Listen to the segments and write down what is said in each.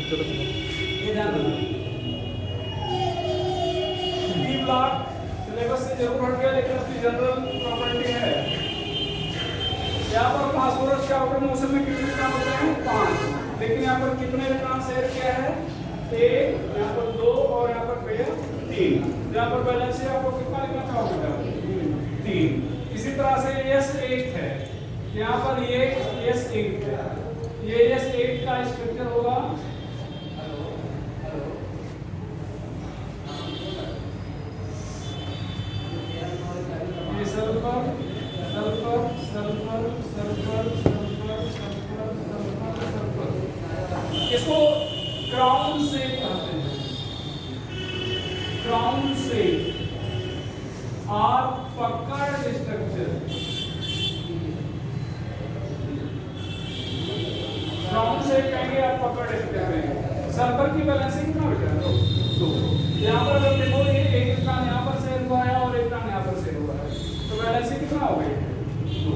ये ध्यान रखना। डी ब्लॉक सिलेबस से जरूर हट गया लेकिन उसकी जनरल प्रॉपर्टी है। यहाँ पर फास्फोरस के आउटर मोशन में कितने इलेक्ट्रॉन होते हैं? 5। लेकिन यहाँ पर कितने इलेक्ट्रॉन शेयर किया है? 1, यहाँ पर 2 और यहाँ पर पेयर 3। यहाँ पर बैलेंस है, आपको कितना लिखना चाहोगे? 3। इसी तरह से S8 है, यहाँ पर ये S8 है, ये S8 का स्ट्रक्चर होगा ये sulphur sulphur sulphur sulphur sulphur sulphur sulphur sulphur. इसको क्राउन शेप कहते हैं, क्राउन शेप और पकड़ स्ट्रक्चर। क्राउन शेप कहेंगे आप, पकड़ स्ट्रक्चर कहेंगे। सल्फर की बैलेंसिंग कितना बेटा? 2। यहाँ पर अगर देखो ये एक इलेक्ट्रॉन यहाँ पर शेयर हुआ है और एक इलेक्ट्रॉन यहाँ पर शेयर हुआ है, तो बैलेंसिंग कितना हो गई? 2।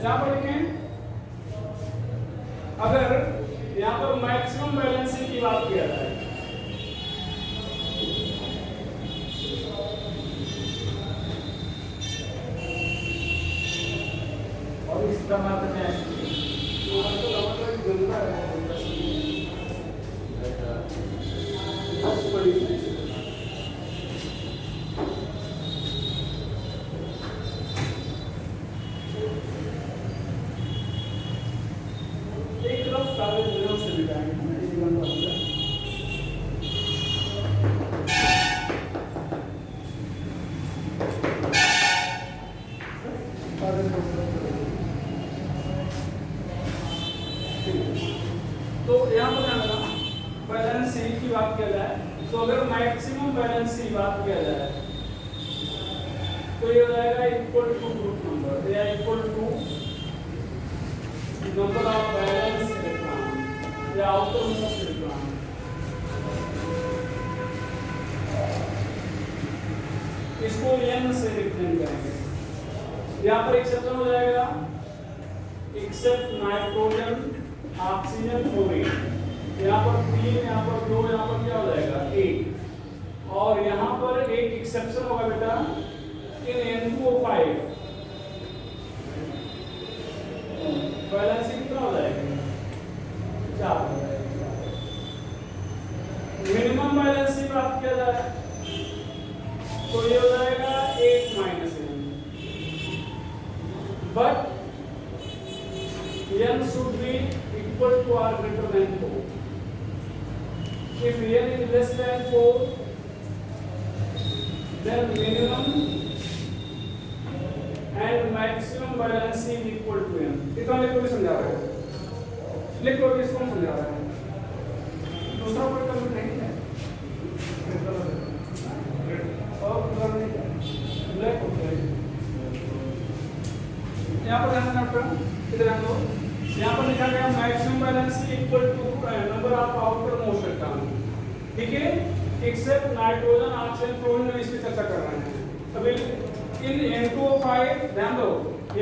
यहाँ पर देखें, अगर यहाँ पर मैक्सिमम बैलेंसिंग की बात किया जाए और इसका मतलब है तो यहाँ पर बैलेंस सी की बात किया जाए, तो अगर मैक्सिमम बैलेंस की बात किया जाए तो ये हो जाएगा इक्वल टू ग्रुप नंबर या equal to number of valence electron या आउटर मोस्ट इलेक्ट्रॉन। इसको n से रिप्रेजेंट करेंगे। यहाँ पर एक्सेप्शन हो जाएगा एक्सेप्ट नाइट्रोजन ऑक्सीजन फ्लोरीन। यहाँ पर 3, यहाँ पर 2, यहाँ पर क्या हो जाएगा 1। और यहाँ पर एक एक्सेप्शन होगा बेटा इन N2O5 बैलेंस कितना हो जाएगा 4 हो जाएगा। मिनिमम बैलेंस की बात किया जाए तो ये हो जाएगा 8 - n, but n should be equal to or greater than 4. If n is less than 4, then minimum and maximum balance is equal to n. इतना लिखो भी समझा रहा है, लिखो भी इसको समझा रहा है। दूसरा कोई कम नहीं है और कलर नहीं है, ब्लैक होता है। यहाँ पर ध्यान रखना, इधर हम लोग यहाँ पर लिखा गया maximum valence equal to number of outermost electron, ठीक है, एक्सेप्ट नाइट्रोजन ऑक्सीजन फ्लोरीन। इस पे चर्चा कर रहे हैं। अभी इन N2O5 ध्यान दो,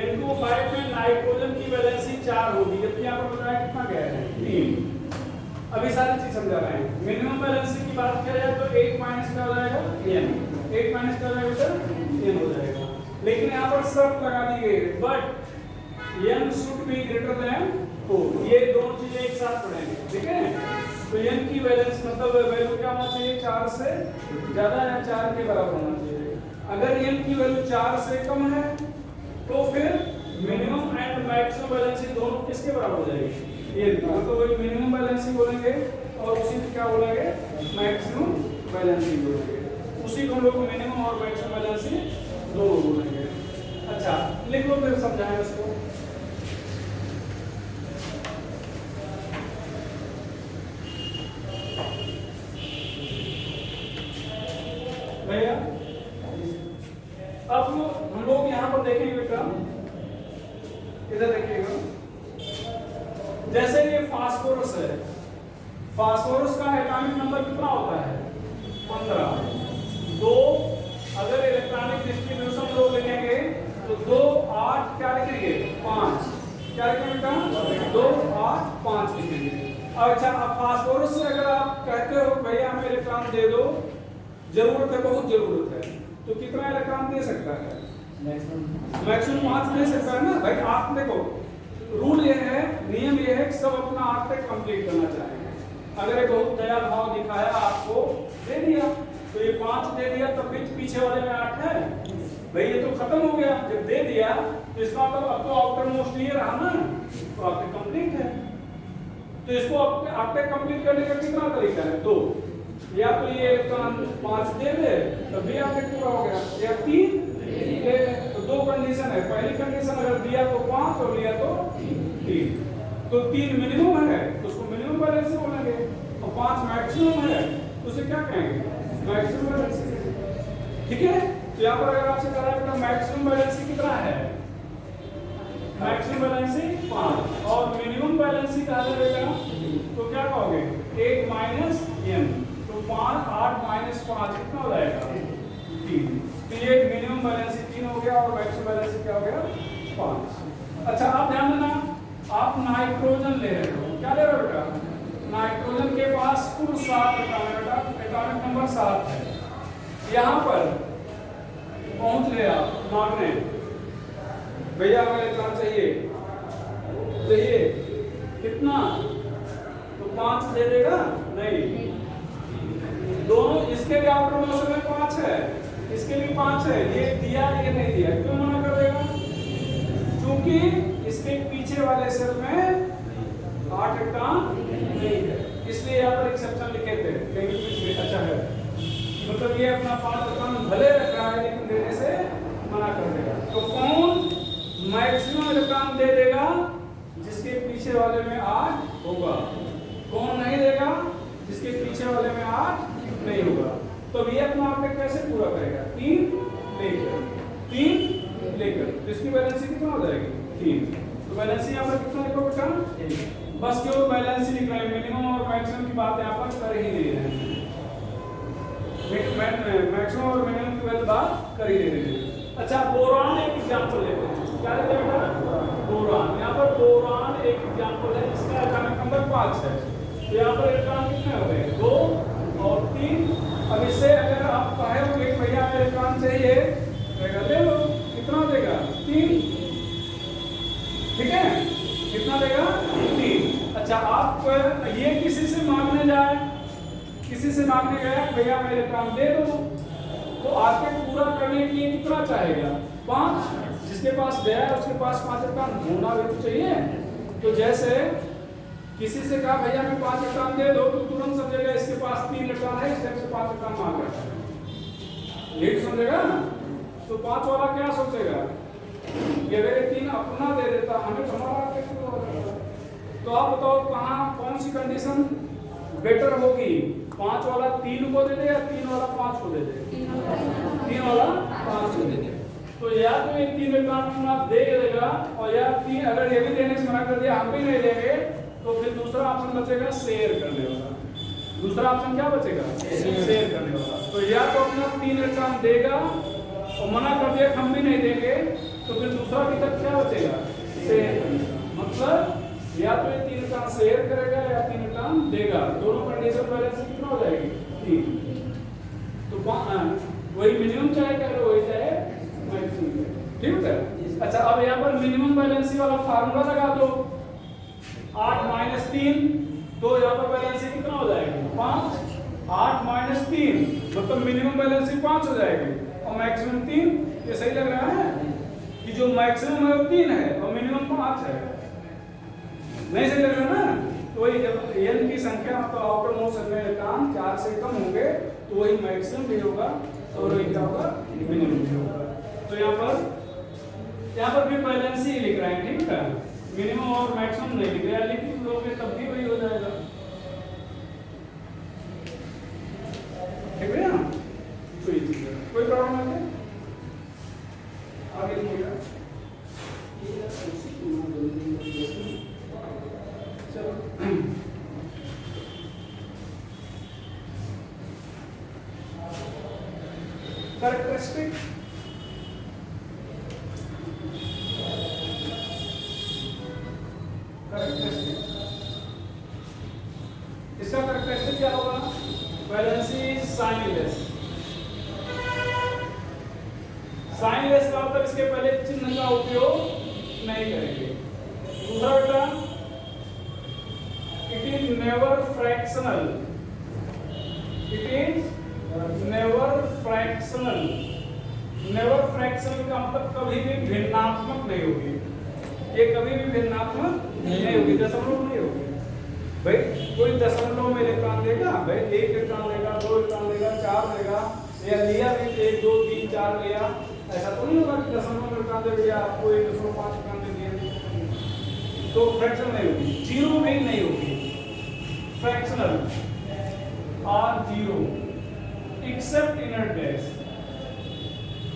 N2O5 में नाइट्रोजन की बैलेंस 4 होगी, जबकि यहाँ पर बताया कितना गया है 3। अभी सारी चीज समझा रहे हैं। मिनिमम बैलेंस की बात किया जाए तो 1 माइनस क्या हो जाएगा n, 1 माइनस क्या हो जाएगा सर n हो जाएगा। लेकिन यहाँ पर शर्त लगा दी गई but n should be greater than 4। ये दोनों चीजें एक साथ पढ़ेंगे, ठीक है। तो n की बैलेंस मतलब वैल्यू क्या होना चाहिए 4 से ज्यादा या 4 के बराबर होना चाहिए। अगर n की वैल्यू 4 से कम है तो फिर मिनिमम एंड मैक्सिमम बैलेंस दोनों किसके बराबर हो जाएगी, ये तो वही मिनिमम बैलेंस बोलेंगे और उसी को क्या बोलेंगे मैक्सिमम बैलेंस बोलेंगे। उसी को हम लोग मिनिमम और मैक्सिमम वैलेंसी दोनों बोलेंगे। अच्छा लिख लो फिर समझाएं उसको। भैया अब हम लोग यहाँ पर देखेंगे बेटा, इधर देखिएगा, जैसे ये फास्फोरस है, फास्फोरस का एटॉमिक नंबर कितना होता है 15। दो अगर इलेक्ट्रॉनिक डिस्ट्रीब्यूशन लोग लिखेंगे तो 2 8 क्या लिखेंगे 5, क्या लिखेंगे बेटा 2 8 5 लिखेंगे। अच्छा अब फास्फोरस से अगर आप कहते हो भैया हमें इलेक्ट्रॉन दे दो, जरूरत है बहुत जरूरत है, तो कितना इलेक्ट्रॉन दे सकता है मैक्सिमम 5 दे सकता है ना भाई। आप देखो रूल ये है, नियम ये है कि सब अपना 8 तक कंप्लीट करना चाहेंगे। अगर एक बहुत दया भाव दिखाया आपको दे दिया तो ये 5 दे दिया, तब भी पीछे वाले में 8 है भाई, ये तो खत्म हो गया। जब दे दिया तो इसका मतलब अब तो आउटर मोस्ट ये रहा ना, तो आपके कंप्लीट है। तो इसको आपके कंप्लीट करने का कितना तरीका है 2, या तो ये इलेक्ट्रॉन 5 दे दे तब भी आपके पूरा हो गया, या 3 दे। तो 2 कंडीशन है, पहली कंडीशन अगर दिया तो 5 और लिया तो 3, तो 3 मिनिमम है तो उसको मिनिमम बैलेंस बोलेंगे, और 5 मैक्सिमम है तो उसे क्या कहेंगे मैक्सिमम बैलेंस। ठीक है, तो यहाँ पर अगर आपसे कहा जाए मैक्सिमम बैलेंस कितना है, मैक्सिमम बैलेंस 5 और मिनिमम बैलेंस कहा जाएगा तो क्या कहोगे 8 माइनस m, तो 5 8 माइनस 5 कितना हो जाएगा 3। तो ये मिनिमम बैलेंस 3 हो गया और मैक्सिमम बैलेंस क्या हो गया 5। अच्छा आप ध्यान देना, आप नाइट्रोजन ले रहे हो, क्या ले रहे हो बेटा नाइट्रोजन के पास कुल 7 एटॉमिक नंबर 7 है। यहाँ पर पहुंच गए आप मांगने भैया हमें इलेक्ट्रॉन चाहिए कितना, तो 5 दे देगा नहीं, दोनों इसके भी आउटर मोशन में 5 है, इसके भी 5 है, ये दिया ये नहीं दिया, क्यों मना कर देगा, क्योंकि इसके पीछे वाले सेल में 8 इलेक्ट्रॉन नहीं है, इसलिए यहाँ पर एक्सेप्शन लिखे थे कहीं कुछ अच्छा है, मतलब ये अपना 5 इलेक्ट्रॉन भले रख रहा है लेकिन देने से मना कर देगा। तो कौन मैक्सिमम इलेक्ट्रॉन दे देगा जिसके पीछे वाले में 8 होगा, कौन नहीं देगा जिसके पीछे वाले में 8 नहीं होगा। तो ये अपना आपने कैसे पूरा करेगा 3 लेकर तो इसकी बैलेंस कितना हो जाएगी 3। तो बैलेंस यहाँ पर कितना लिखो बेटा, बस केवल बैलेंस लिख रहे हैं, मिनिमम और मैक्सिमम की बात यहाँ पर कर ही नहीं रहे हैं, मैक्सिमम और मिनिमम की बात कर ही नहीं रहे हैं। अच्छा बोरान एक एग्जांपल लेते हैं, क्या लेते हैं बेटा बोरान। यहाँ पर बोरान एक एग्जांपल है जिसका एटॉमिक नंबर 5 है, तो यहाँ पर इलेक्ट्रॉन कितने हो गए 2 और 3। अब इससे अगर आप कहेंगे भैया इलेक्ट्रॉन चाहिए तो ले लो, कितना देगा 3, ठीक है कितना देगा 3। अच्छा आप ये किसी से मांगने जाए, किसी से मांगने गया भैया मैं इलेक्ट्रॉन दे दो, तो आपके पूरा करने के लिए कितना चाहेगा 5, जिसके पास गया है उसके पास 5 इलेक्ट्रॉन होना भी तो चाहिए। तो जैसे किसी से कहा भैया मैं 5 इलेक्ट्रॉन दे दो, तो तुरंत समझेगा इसके पास 3 इलेक्ट्रॉन है, इससे 5 इलेक्ट्रॉन मांग रहा है, यही समझेगा ना। तो 5 वाला क्या सोचेगा कि अगर ये 3 अपना दे देता हमें तो हमारा कैसे होगा। तो आप बताओ कहाँ कौन सी कंडीशन बेटर होगी, 5 वाला 3 को दे दे या 3 वाला 5 को दे दे, 3 वाला 5 को दे दे। तो या तो ये 3 इलेक्ट्रॉन आप दे देगा, और या 3 अगर ये भी देने से मना कर दिया हम भी नहीं देंगे, तो फिर दूसरा ऑप्शन बचेगा शेयर करने वाला। दूसरा ऑप्शन क्या बचेगा शेयर करने वाला। तो या तो अपना 3 इलेक्ट्रॉन देगा और मना कर दिया हम भी नहीं देंगे, तो फिर दूसरा विकल्प क्या बचेगा शेयर करने का। मतलब या तो ये 3 इलेक्ट्रॉन शेयर करेगा या 3 इलेक्ट्रॉन देगा, दोनों कंडीशन बैलेंस कितना हो जाएगी 3। तो वही मिनिमम चाहे कह लो वही चाहे मैक्सिमम, ठीक है। अच्छा अब यहाँ पर मिनिमम बैलेंसी वाला फार्मूला लगा दो, 8 माइनस 3, तो यहाँ पर बैलेंसी कितना हो जाएगी 5, 8 माइनस 3 मतलब मिनिमम बैलेंसी 5 हो जाएगी और मैक्सिमम 3। ये सही लग रहा है कि जो मैक्सिमम है वो 3 है और मिनिमम 5 है, नहीं सही लग रहा ना। तो वही जब n की संख्या मतलब आउटर मोस्ट में इलेक्ट्रॉन 4 से कम होंगे तो वही मैक्सिमम भी होगा और वही क्या होगा, मिनिमम भी होगा। तो यहाँ पर भी बैलेंस ही लिख रहे हैं, ठीक है, मिनिमम और मैक्सिमम नहीं लिख रहे हैं, लेकिन लोगे तब भी वही हो जाएगा, ठीक है ना। तो ये चीज है, कोई प्रॉब्लम है आगे लिखिएगा। चलो कैरेक्टरिस्टिक, इसका कैरेक्टरिस्टिक क्या होगा, बैलेंस इज साइनलेस। साइनलेस का मतलब इसके पहले चिन्ह का उपयोग नहीं करेंगे। दूसरा बेटा, it is never fractional, it is never fractional. Never fractional का मतलब कभी भी भिन्नात्मक नहीं होगी, ये कभी भी भिन्नात्मक नहीं होगी, दशमलव नहीं होगी। भाई कोई दशमलव में इलेक्ट्रॉन देगा, भाई 1 इलेक्ट्रॉन देगा, 2 इलेक्ट्रॉन देगा, 4 देगा, या लिया भी 1 2 3 4 लिया, ऐसा तो नहीं होगा कि दशमलव में इलेक्ट्रॉन दे दिया आपको 1.5 इलेक्ट्रॉन दे दिया, तो फ्रैक्शन नहीं होगी, जीरो भी नहीं होगी। फ्रैक्शनल और zero except inert gas,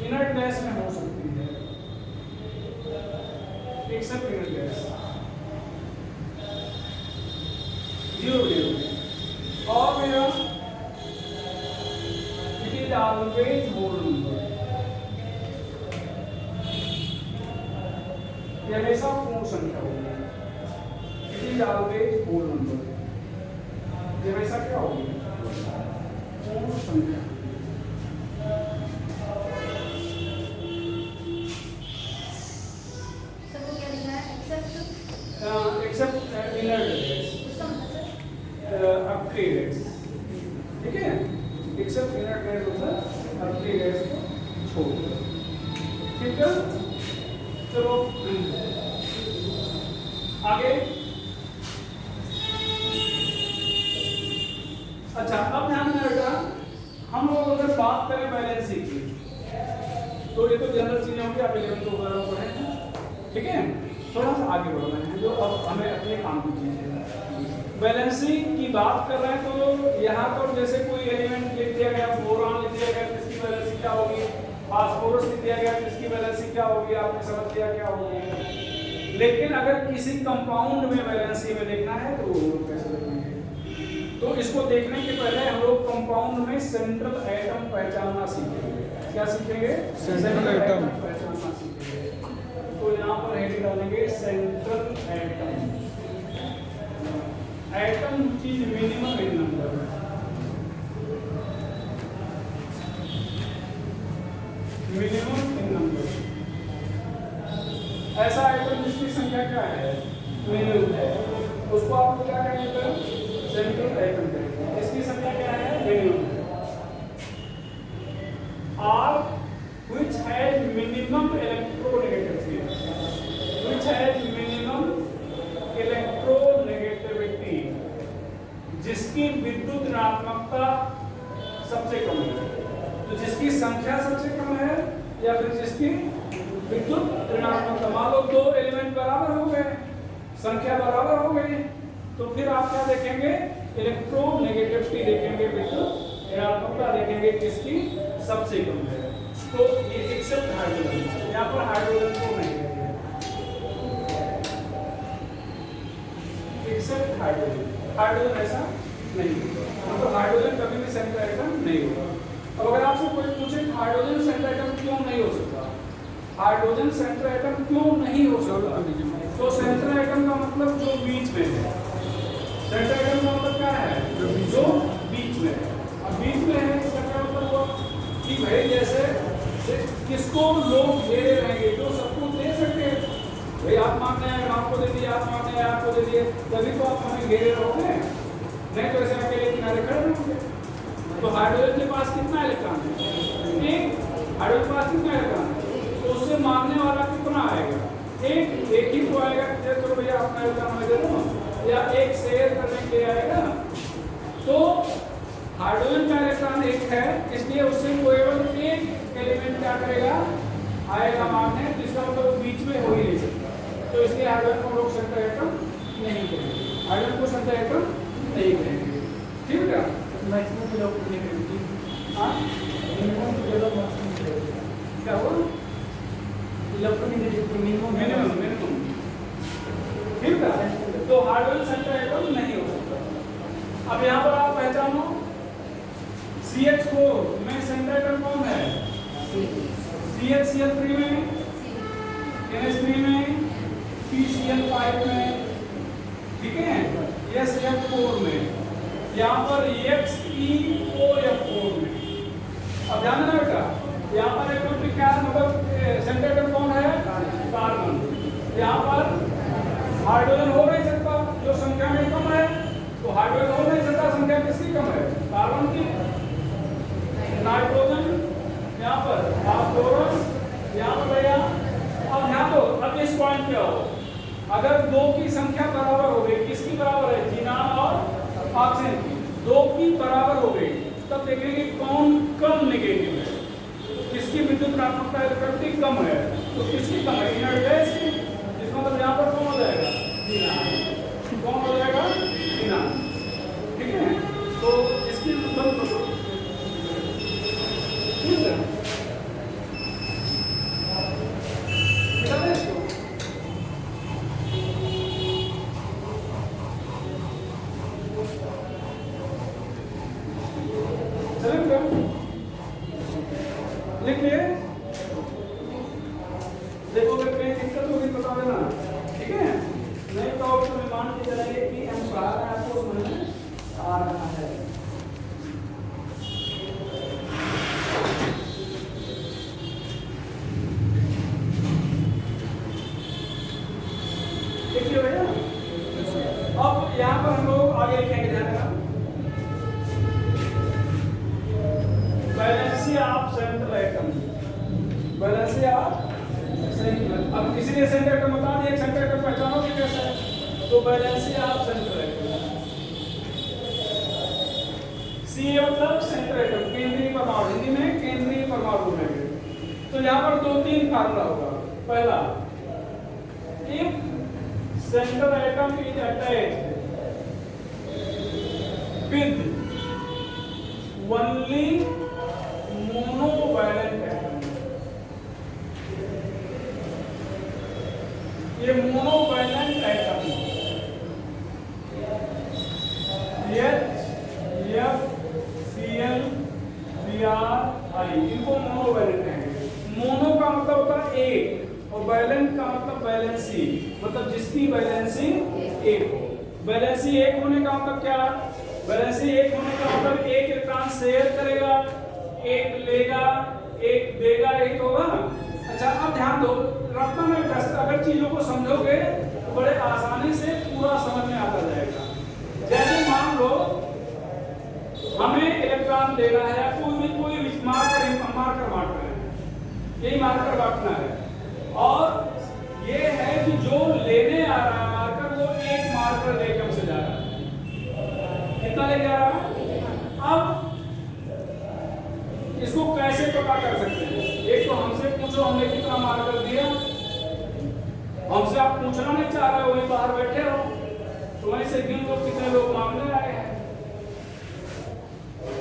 inert gas में हो सकती है, except inert gas zero zero. और मेरा it is always whole number, ये हमेशा पूर्ण संख्या होगी, it is always whole number, ये हमेशा क्या होगी, पूर्ण संख्या। एक्सेप्ट इनर्ट गैस, अपग्रेड, ठीक है, एक्सेप्ट इनर्ट गैस होता है, अपग्रेड गैस को छोड़ दो, ठीक है। चलो आगे। अच्छा, अब ध्यान में बेटा, हम लोग अगर बात करें बैलेंसी की, तो ये तो जनरल चीजें होंगी, आप 11 को वगैरह पढ़े हैं, ठीक है। थोड़ा सा आगे बढ़ना है, जो अब हमें अपने काम की चीजें बैलेंसी की बात कर रहे हैं, तो यहाँ पर जैसे कोई एलिमेंट लिख दिया गया, बोरान लिख दिया गया, किसकी बैलेंसी क्या होगी, फास्फोरस लिख दिया गया, किसकी बैलेंसी क्या होगी, आपने समझ लिया क्या होगी। लेकिन अगर किसी कंपाउंड में बैलेंसी में देखना है तो कैसे देखेंगे, तो इसको देखने के पहले हम लोग कंपाउंड में सेंट्रल एटम पहचानना सीखेंगे। क्या सीखेंगे, सेंट्रल एटम पहचानना सीखेंगे। तो यहाँ पर हेडिंग डालेंगे central atom, atom which is minimum in number, minimum in number, ऐसा एटम जिसकी संख्या क्या है, मिनिमम है, उसको आपको क्या कहेंगे, सेंट्रल एटम कहेंगे। इसकी संख्या क्या है, मिनिमम है। और which has minimum electronegativity, which has minimum electronegativity, जिसकी विद्युत ऋणात्मकता सबसे कम है, तो जिसकी संख्या सबसे कम है या फिर जिसकी विद्युत ऋणात्मकता, मान लो 2 एलिमेंट बराबर हो गए, संख्या बराबर हो गई, तो फिर आप क्या देखेंगे, इलेक्ट्रोनेगेटिविटी देखेंगे, विद्युत ऋणात्मकता देखेंगे, जिसकी सबसे कम है। तो ये एक्सेप्ट हाइड्रोजन, यहाँ पर हाइड्रोजन को नहीं है, एक्सेप्ट हाइड्रोजन, हाइड्रोजन ऐसा नहीं होगा, मतलब हाइड्रोजन कभी भी सेंट्रल एटम नहीं होगा। अब अगर आपसे कोई पूछे हाइड्रोजन सेंट्रल एटम क्यों नहीं हो सकता, हाइड्रोजन सेंट्रल एटम क्यों नहीं हो सकता, तो सेंट्रल एटम का मतलब जो बीच में है, सेंट्रल एटम का मतलब क्या है, जो बीच में है। अब बीच में है इसका क्या मतलब हुआ कि भाई जैसे किसको लोग घेरे रहेंगे, जो सबको दे सके, भाई आप मांगने आए आपको दे दिए, आप मांगने आए आपको दे दिए, तभी तो आप हमें घेरे रहोगे, नहीं तो ऐसे अकेले किनारे खड़े रहोगे। तो हाइड्रोजन के पास कितना इलेक्ट्रॉन है, एक, हाइड्रोजन के पास कितना इलेक्ट्रॉन है, तो उससे मांगने वाला कितना आएगा, एक ही तो आएगा, चलो भैया अपना इलेक्ट्रॉन मैं दे दूँ, या एक शेयर करने के लिए आएगा। तो हाइड्रोजन का इलेक्ट्रॉन एक है, इसलिए उससे केवल एक एलिमेंट क्या करेगा, आएगा मारने, जिसका मतलब बीच में हो ही नहीं सकता। तो इसलिए हाइड्रोजन को लोग सेंटर एटम नहीं करेंगे, हाइड्रोजन को सेंटर एटम नहीं करेंगे। ठीक है, मैक्सिमम इलेक्ट्रोनेगेटिविटी हाँ मिनिमम टू ज़्यादा मैक्सिमम क्या हुआ, इलेक्ट्रोनेगेटिविटी मिनिमम मिनिमम। ठीक है, तो हाइड्रोजन सेंटर एटम नहीं हो सकता। अब यहाँ पर आप पहचानो CH4 में सेंटर एटम कौन है, CH3 में, NH3 में, PCl5 में, ठीक है, SF4 में, यहाँ पर XeOF4 में। अब ध्यान देना बेटा, यहाँ पर एक क्या मतलब सेंटर एटम कौन है, कार्बन। यहाँ पर हाइड्रोजन हो नहीं सकता, जो संख्या में कम है, तो हाइड्रोजन हो नहीं सकता, संख्या किसकी कम है, कार्बन की। नाइट्रोजन यहाँ पर, फास्फोरस यहाँ पर भैया। अब ध्यान दो, अब इस पॉइंट पे आओ, अगर दो की संख्या बराबर हो गई, किसकी बराबर है, जीनान और ऑक्सीजन की, दो की बराबर हो गई, तब देखेंगे कौन कम नेगेटिव है, किसकी विद्युत ऋणात्मकता इलेक्ट्रिक कम है, तो किसकी कम है, इनर्ट गैस की, जिसका मतलब यहाँ पर कौन हो जाएगा, जीनान। कौन हो जाएगा, जीनान। ठीक है, तो इसकी मतलब ठीक है, निकाल दे इसको। चलेगा, लिखिए, देखो अगर कहीं दिक्कत होगी बता देना, ठीक है, नहीं तो तुम्हें मान के चलेंगे कि हम पढ़ा रहे हैं, आपको समझ में आ रहा है। देखिए भैया, अब यहाँ पर हम लोग आगे लिखेंगे, ध्यान देना, valency of central atom, valency of central. अब इसीलिए सेंट्रल एटम बता दिए, सेंट्रल एटम पहचानोगे कैसे, तो वैलेंसी ऑफ सेंट्रल एटम, सी मतलब सेंट्रल एटम, केंद्रीय परमाणु, हिंदी में केंद्रीय परमाणु है। तो यहाँ पर दो तीन फार्मूला होगा। पहला, if central atom is attached with only monovalent atom, ये monovalent atom HFCl इनको मोनोवैलेंट कहेंगे। मोनो का मतलब होता है एक, और वैलेंट का मतलब वैलेंसी, मतलब जिसकी वैलेंसी एक हो। वैलेंसी एक होने का मतलब क्या, वैलेंसी एक होने का मतलब एक इलेक्ट्रॉन शेयर करेगा, एक लेगा, एक देगा, यही तो होगा। अच्छा, अब ध्यान दो, रत्न में अगर चीजों को समझोगे तो बड़े आसानी से पूरा समझ में आता जाएगा। जैसे मान लो हमें इलेक्ट्रॉन देना है, कोई मार्कर बांटना है, यही मार्कर बांटना है, और ये है कि जो लेने आ रहा है मार्कर, वो एक मार्कर लेकर हमसे जा रहा है, कितना लेके आ रहा है। अब इसको कैसे पता कर सकते हैं, एक तो हमसे पूछो हमने कितना मार्कर दिया, हमसे आप पूछना नहीं चाह रहे हो, वहीं बाहर बैठे हो, तो वहीं से गिन लो कितने लोग मांगने आए हैं,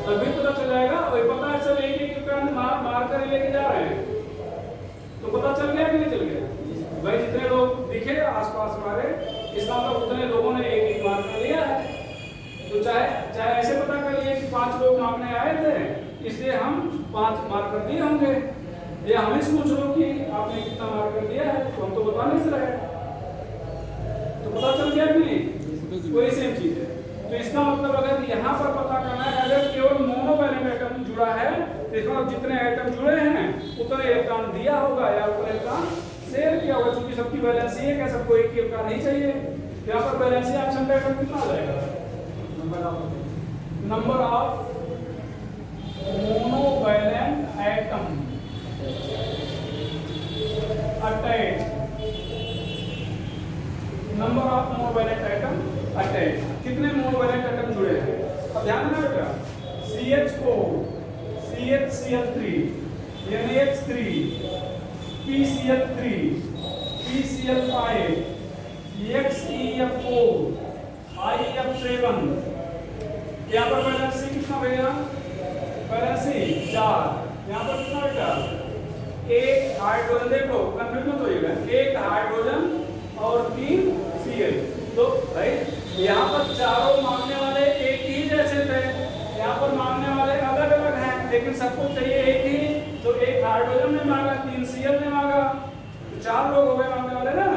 तभी पता चल जाएगा। वही पता है सब एक एक मार्कर लेके जा रहे हैं, तो पता चल गया कि नहीं चल गया भाई, जितने लोग दिखे आसपास हमारे, इसका मतलब उतने लोगों ने एक एक मार्कर लिया है। तो चाहे ऐसे पता कर लिए कि 5 लोग मांगने आए थे, इसलिए हम 5 मार्कर दिए होंगे, या हम ही पूछ लो कि आपने कितना मार्कर दिया है, तो हम तो बता नहीं रहे, तो पता चल गया कि नहीं, वही सेम चीज है। तो इसका मतलब अगर यहाँ पर पता करना है, अगर केवल मोनोवैलेंट एटम जुड़ा है, तो इसका मतलब जितने एटम जुड़े हैं उतने इलेक्ट्रॉन दिया होगा या उतने इलेक्ट्रॉन शेयर किया होगा, क्योंकि सबकी वैलेंसी एक है, सबको एक ही इलेक्ट्रॉन नहीं चाहिए। यहाँ पर वैलेंसी ऑप्शन का एटम कितना आ जाएगा, number of monovalent atom attached, number of monovalent atom attached, कितने मोनोवैलेंट एटम जुड़े हैं। अब ध्यान देना बेटा, NaH3, PCl3, PCl5, XeF4, IF7। यहाँ पर वैलेंसी कितना भैया? वैलेंसी 4। यहाँ पर कितना बेटा? एक हाइड्रोजन, देखो कंफ्यूज मत होइएगा, एक हाइड्रोजन और 3 Cl। तो भाई यहाँ पर चारों मांगने वाले एक ही जैसे थे, यहाँ पर मांगने वाले अलग अलग हैं, लेकिन सबको चाहिए एक ही। तो एक हाइड्रोजन ने मांगा, 3 Cl ने मांगा, तो 4 लोग हो गए मांगने वाले ना।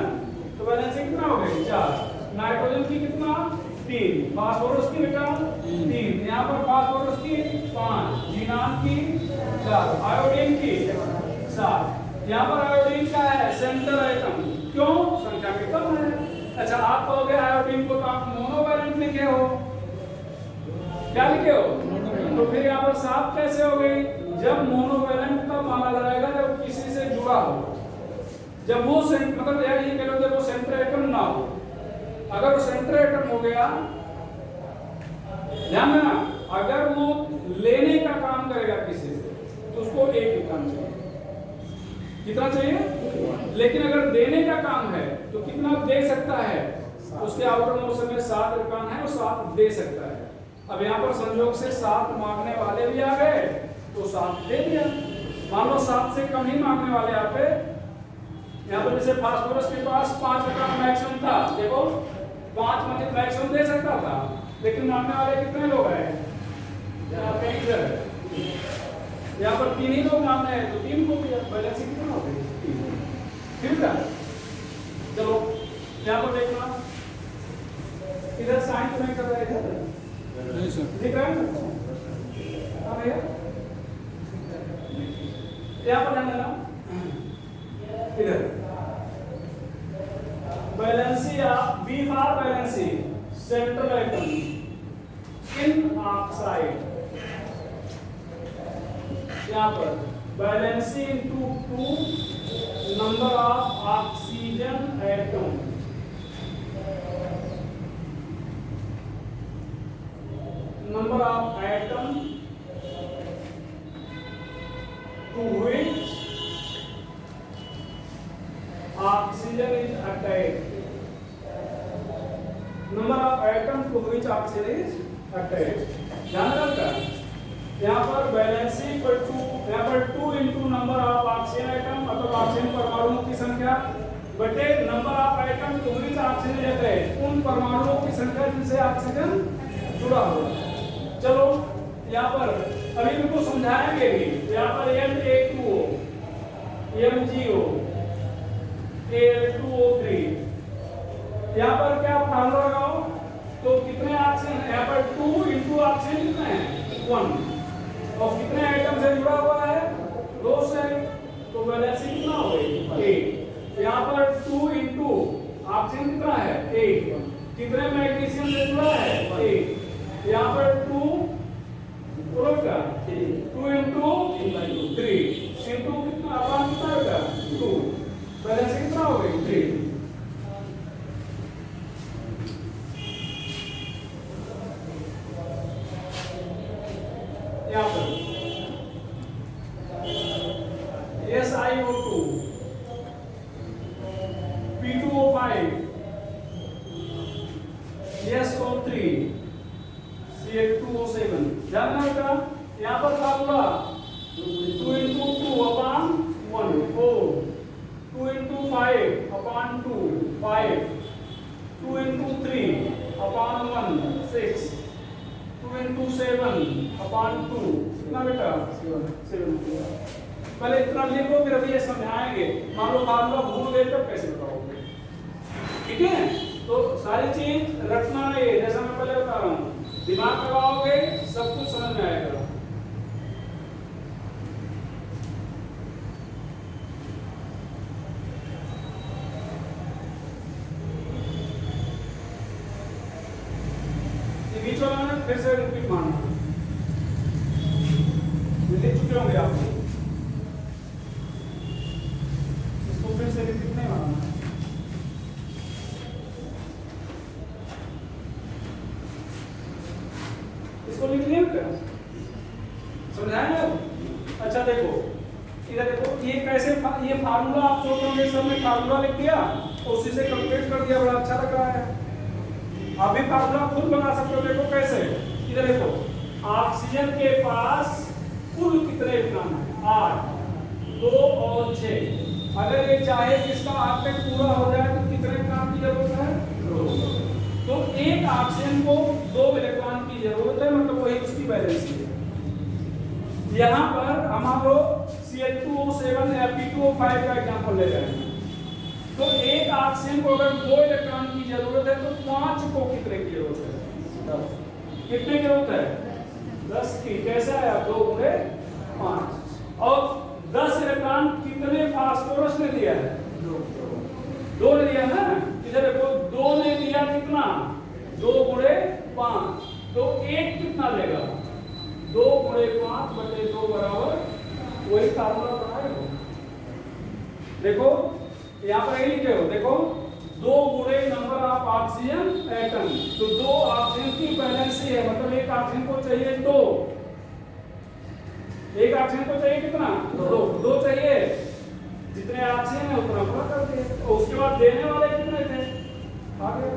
तो वैलेंसी कितना हो गई? 4। नाइट्रोजन की कितना? 3। फास्फोरस की बेटा 3। यहाँ पर फास्फोरस की 5, जीनान की 4, आयोडीन की 7। यहाँ पर आयोडीन का है सेंटर आइटम, क्यों? संख्या की कम है। अच्छा, आप कहोगे आयोडीन को तो आप मोनोवैलेंट लिखे हो, क्या लिखे हो? तो फिर यहाँ पर 7 कैसे हो गई? जब मोनोवैलेंट तब माना जाएगा जब किसी से जुड़ा हो, जब वो मतलब ये कह लो जब वो सेंटर आइटम ना हो। अगर वो सेंटर आइटम हो गया, ध्यान देना, अगर वो लेने का काम करेगा किसी से तो उसको एक इलेक्ट्रॉन चाहिए। कितना चाहिए? लेकिन अगर देने का काम है तो कितना दे सकता है? उसके आउटर मोशन में 7 इलेक्ट्रॉन है, वो 7 दे सकता है। अब यहाँ पर संयोग से 7 मांगने वाले भी आ गए तो 7 दे दिया। मान लो 7 से कम ही मांगने वाले आते, यहाँ पर जैसे फास्फोरस के पास 5 इलेक्ट्रॉन मैक्सिमम था, देखो 5 मतलब मैक्सिमम दे सकता था, लेकिन मांगने वाले कितने लोग हैं? यहाँ पे यहाँ पर 3 ही लोग मांगने हैं, तो 3 को भी वैलेंसी कितना हो गई? 3। ठीक है, चलो यहाँ पर देखना, इधर साइन तो नहीं कर रहे थे, दिख रहा है ना? हाँ भैया, यहाँ पर ध्यान देना, इधर वैलेंसी या B for valency central atom in oxide, यहाँ पर valency into 2 number of oxygen atom, number of atom to which oxygen is attached, number of atom to which oxygen is attached। ध्यान रखना, यहाँ पर वैलेंसी इक्वल टू, यहाँ पर 2 into number of oxygen atom, मतलब oxygen परमाणुओं की संख्या बटे number of atom to which oxygen is attached, उन परमाणुओं की संख्या जिनसे ऑक्सीजन जुड़ा हुआ। चलो यहाँ पर अभी इनको समझाएंगे भी। यहाँ पर Na2O, MgO, Al2O3, यहाँ पर क्या फार्मूला लगाओ? तो कितने ऑक्सीजन, यहाँ पर 2 into ऑक्सीजन कितने हैं? 1। और कितने आइटम से जुड़ा हुआ है? 2 से, तो वैलेंसी कितना हो गई? 8। यहाँ पर 2 into ऑक्सीजन कितना है? 8। कितने मैग्नीशियम से जुड़ा है? 8। यहाँ पर 2 का 2 into 3 into कितना अपॉन कितना होगा? 2। वैलेंसी कितना हो गई? 3। यहाँ पर SiO2, P2O5, SO3, Cl2O7। ध्यान रखना, यहाँ पर formula 2 into 2 upon 1 4, 2 into 5 upon 2 5, 2 into 3 upon 1 6, 2 into 7 upon 2 कितना बेटा? 7। पहले इतना लिखो, फिर अभी ये समझाएंगे। मान लो फार्मूला भूल गए तब कैसे बताओगे? ठीक है, तो सारी चीज रटना नहीं है, जैसा मैं पहले बता रहा हूँ, दिमाग लगाओगे सब कुछ समझ में आएगा। बीच वाला में फिर से रिपीट मारना, लिख चुके होंगे आप, इसको फिर से रिपीट नहीं मारना। इसको लिख लिया क्या? समझाएंगे अब? अच्छा देखो, इधर देखो, ये कैसे ये फार्मूला आप सोच रहे होंगे सर, मैं फार्मूला लिख दिया और उसी से कैलकुलेट कर दिया, बड़ा अच्छा लग रहा है। आप भी फार्मूला खुद बना सकते हो। देखो कैसे, इधर देखो, ऑक्सीजन के पास कुल कितने इलेक्ट्रॉन है? 8, 2 और 6। अगर ये चाहे कि इसका ऑक्टेट पूरा हो जाए तो कितने इलेक्ट्रॉन की जरूरत है? 2। तो एक ऑक्सीजन को 2 इलेक्ट्रॉन की जरूरत है, मतलब वही उसकी वैलेंसी है। यहाँ पर हम लोग Cl2O7 या P2O5 का एग्जांपल ले रहे हैं। तो एक ऑक्सीजन को अगर 2 इलेक्ट्रॉन की जरूरत है तो 5 को कितने की जरूरत है? 10। कितने की जरूरत है? 10 की। कैसे आया? 2 गुणे 5। और 10 इलेक्ट्रॉन कितने फास्फोरस ने दिया है? 2 ने दिया ना। इधर देखो, 2 ने दिया कितना? 2 गुणे 5। तो 1 कितना लेगा? 2 गुणे 5 बटे 2 बराबर वही फार्मूला बनाए हो। देखो यहाँ पर यही लिखे हो, देखो 2 गुणे नंबर ऑफ ऑक्सीजन एटम। तो 2 ऑक्सीजन की वैलेंसी है, मतलब एक ऑक्सीजन को चाहिए 2। एक ऑक्सीजन को चाहिए कितना? 2 चाहिए। जितने ऑक्सीजन है उतना पूरा कर दिए। और उसके बाद देने वाले कितने थे? आ गए।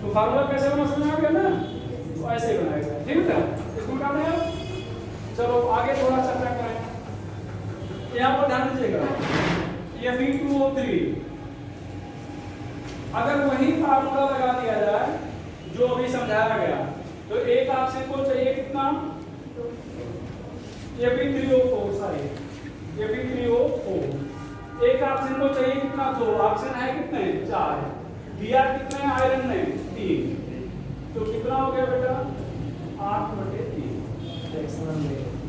तो फार्मूला कैसे बना, समझ आ गया ना? तो ऐसे बनाएगा, ठीक है। इसको क्या बनाया? चलो आगे थोड़ा सा क्या करें, यहाँ पर ध्यान दीजिएगा, Fe2O3 अगर वही फार्मूला लगा दिया जाए जो अभी समझाया गया, तो एक ऑक्सीजन को चाहिए कितना? Fe3O4, sorry Fe3O4। एक ऑक्सीजन को चाहिए कितना? 2। ऑक्सीजन है कितने? 4। दिया कितने आयरन ने? 3। तो कितना हो गया बेटा? 8/3।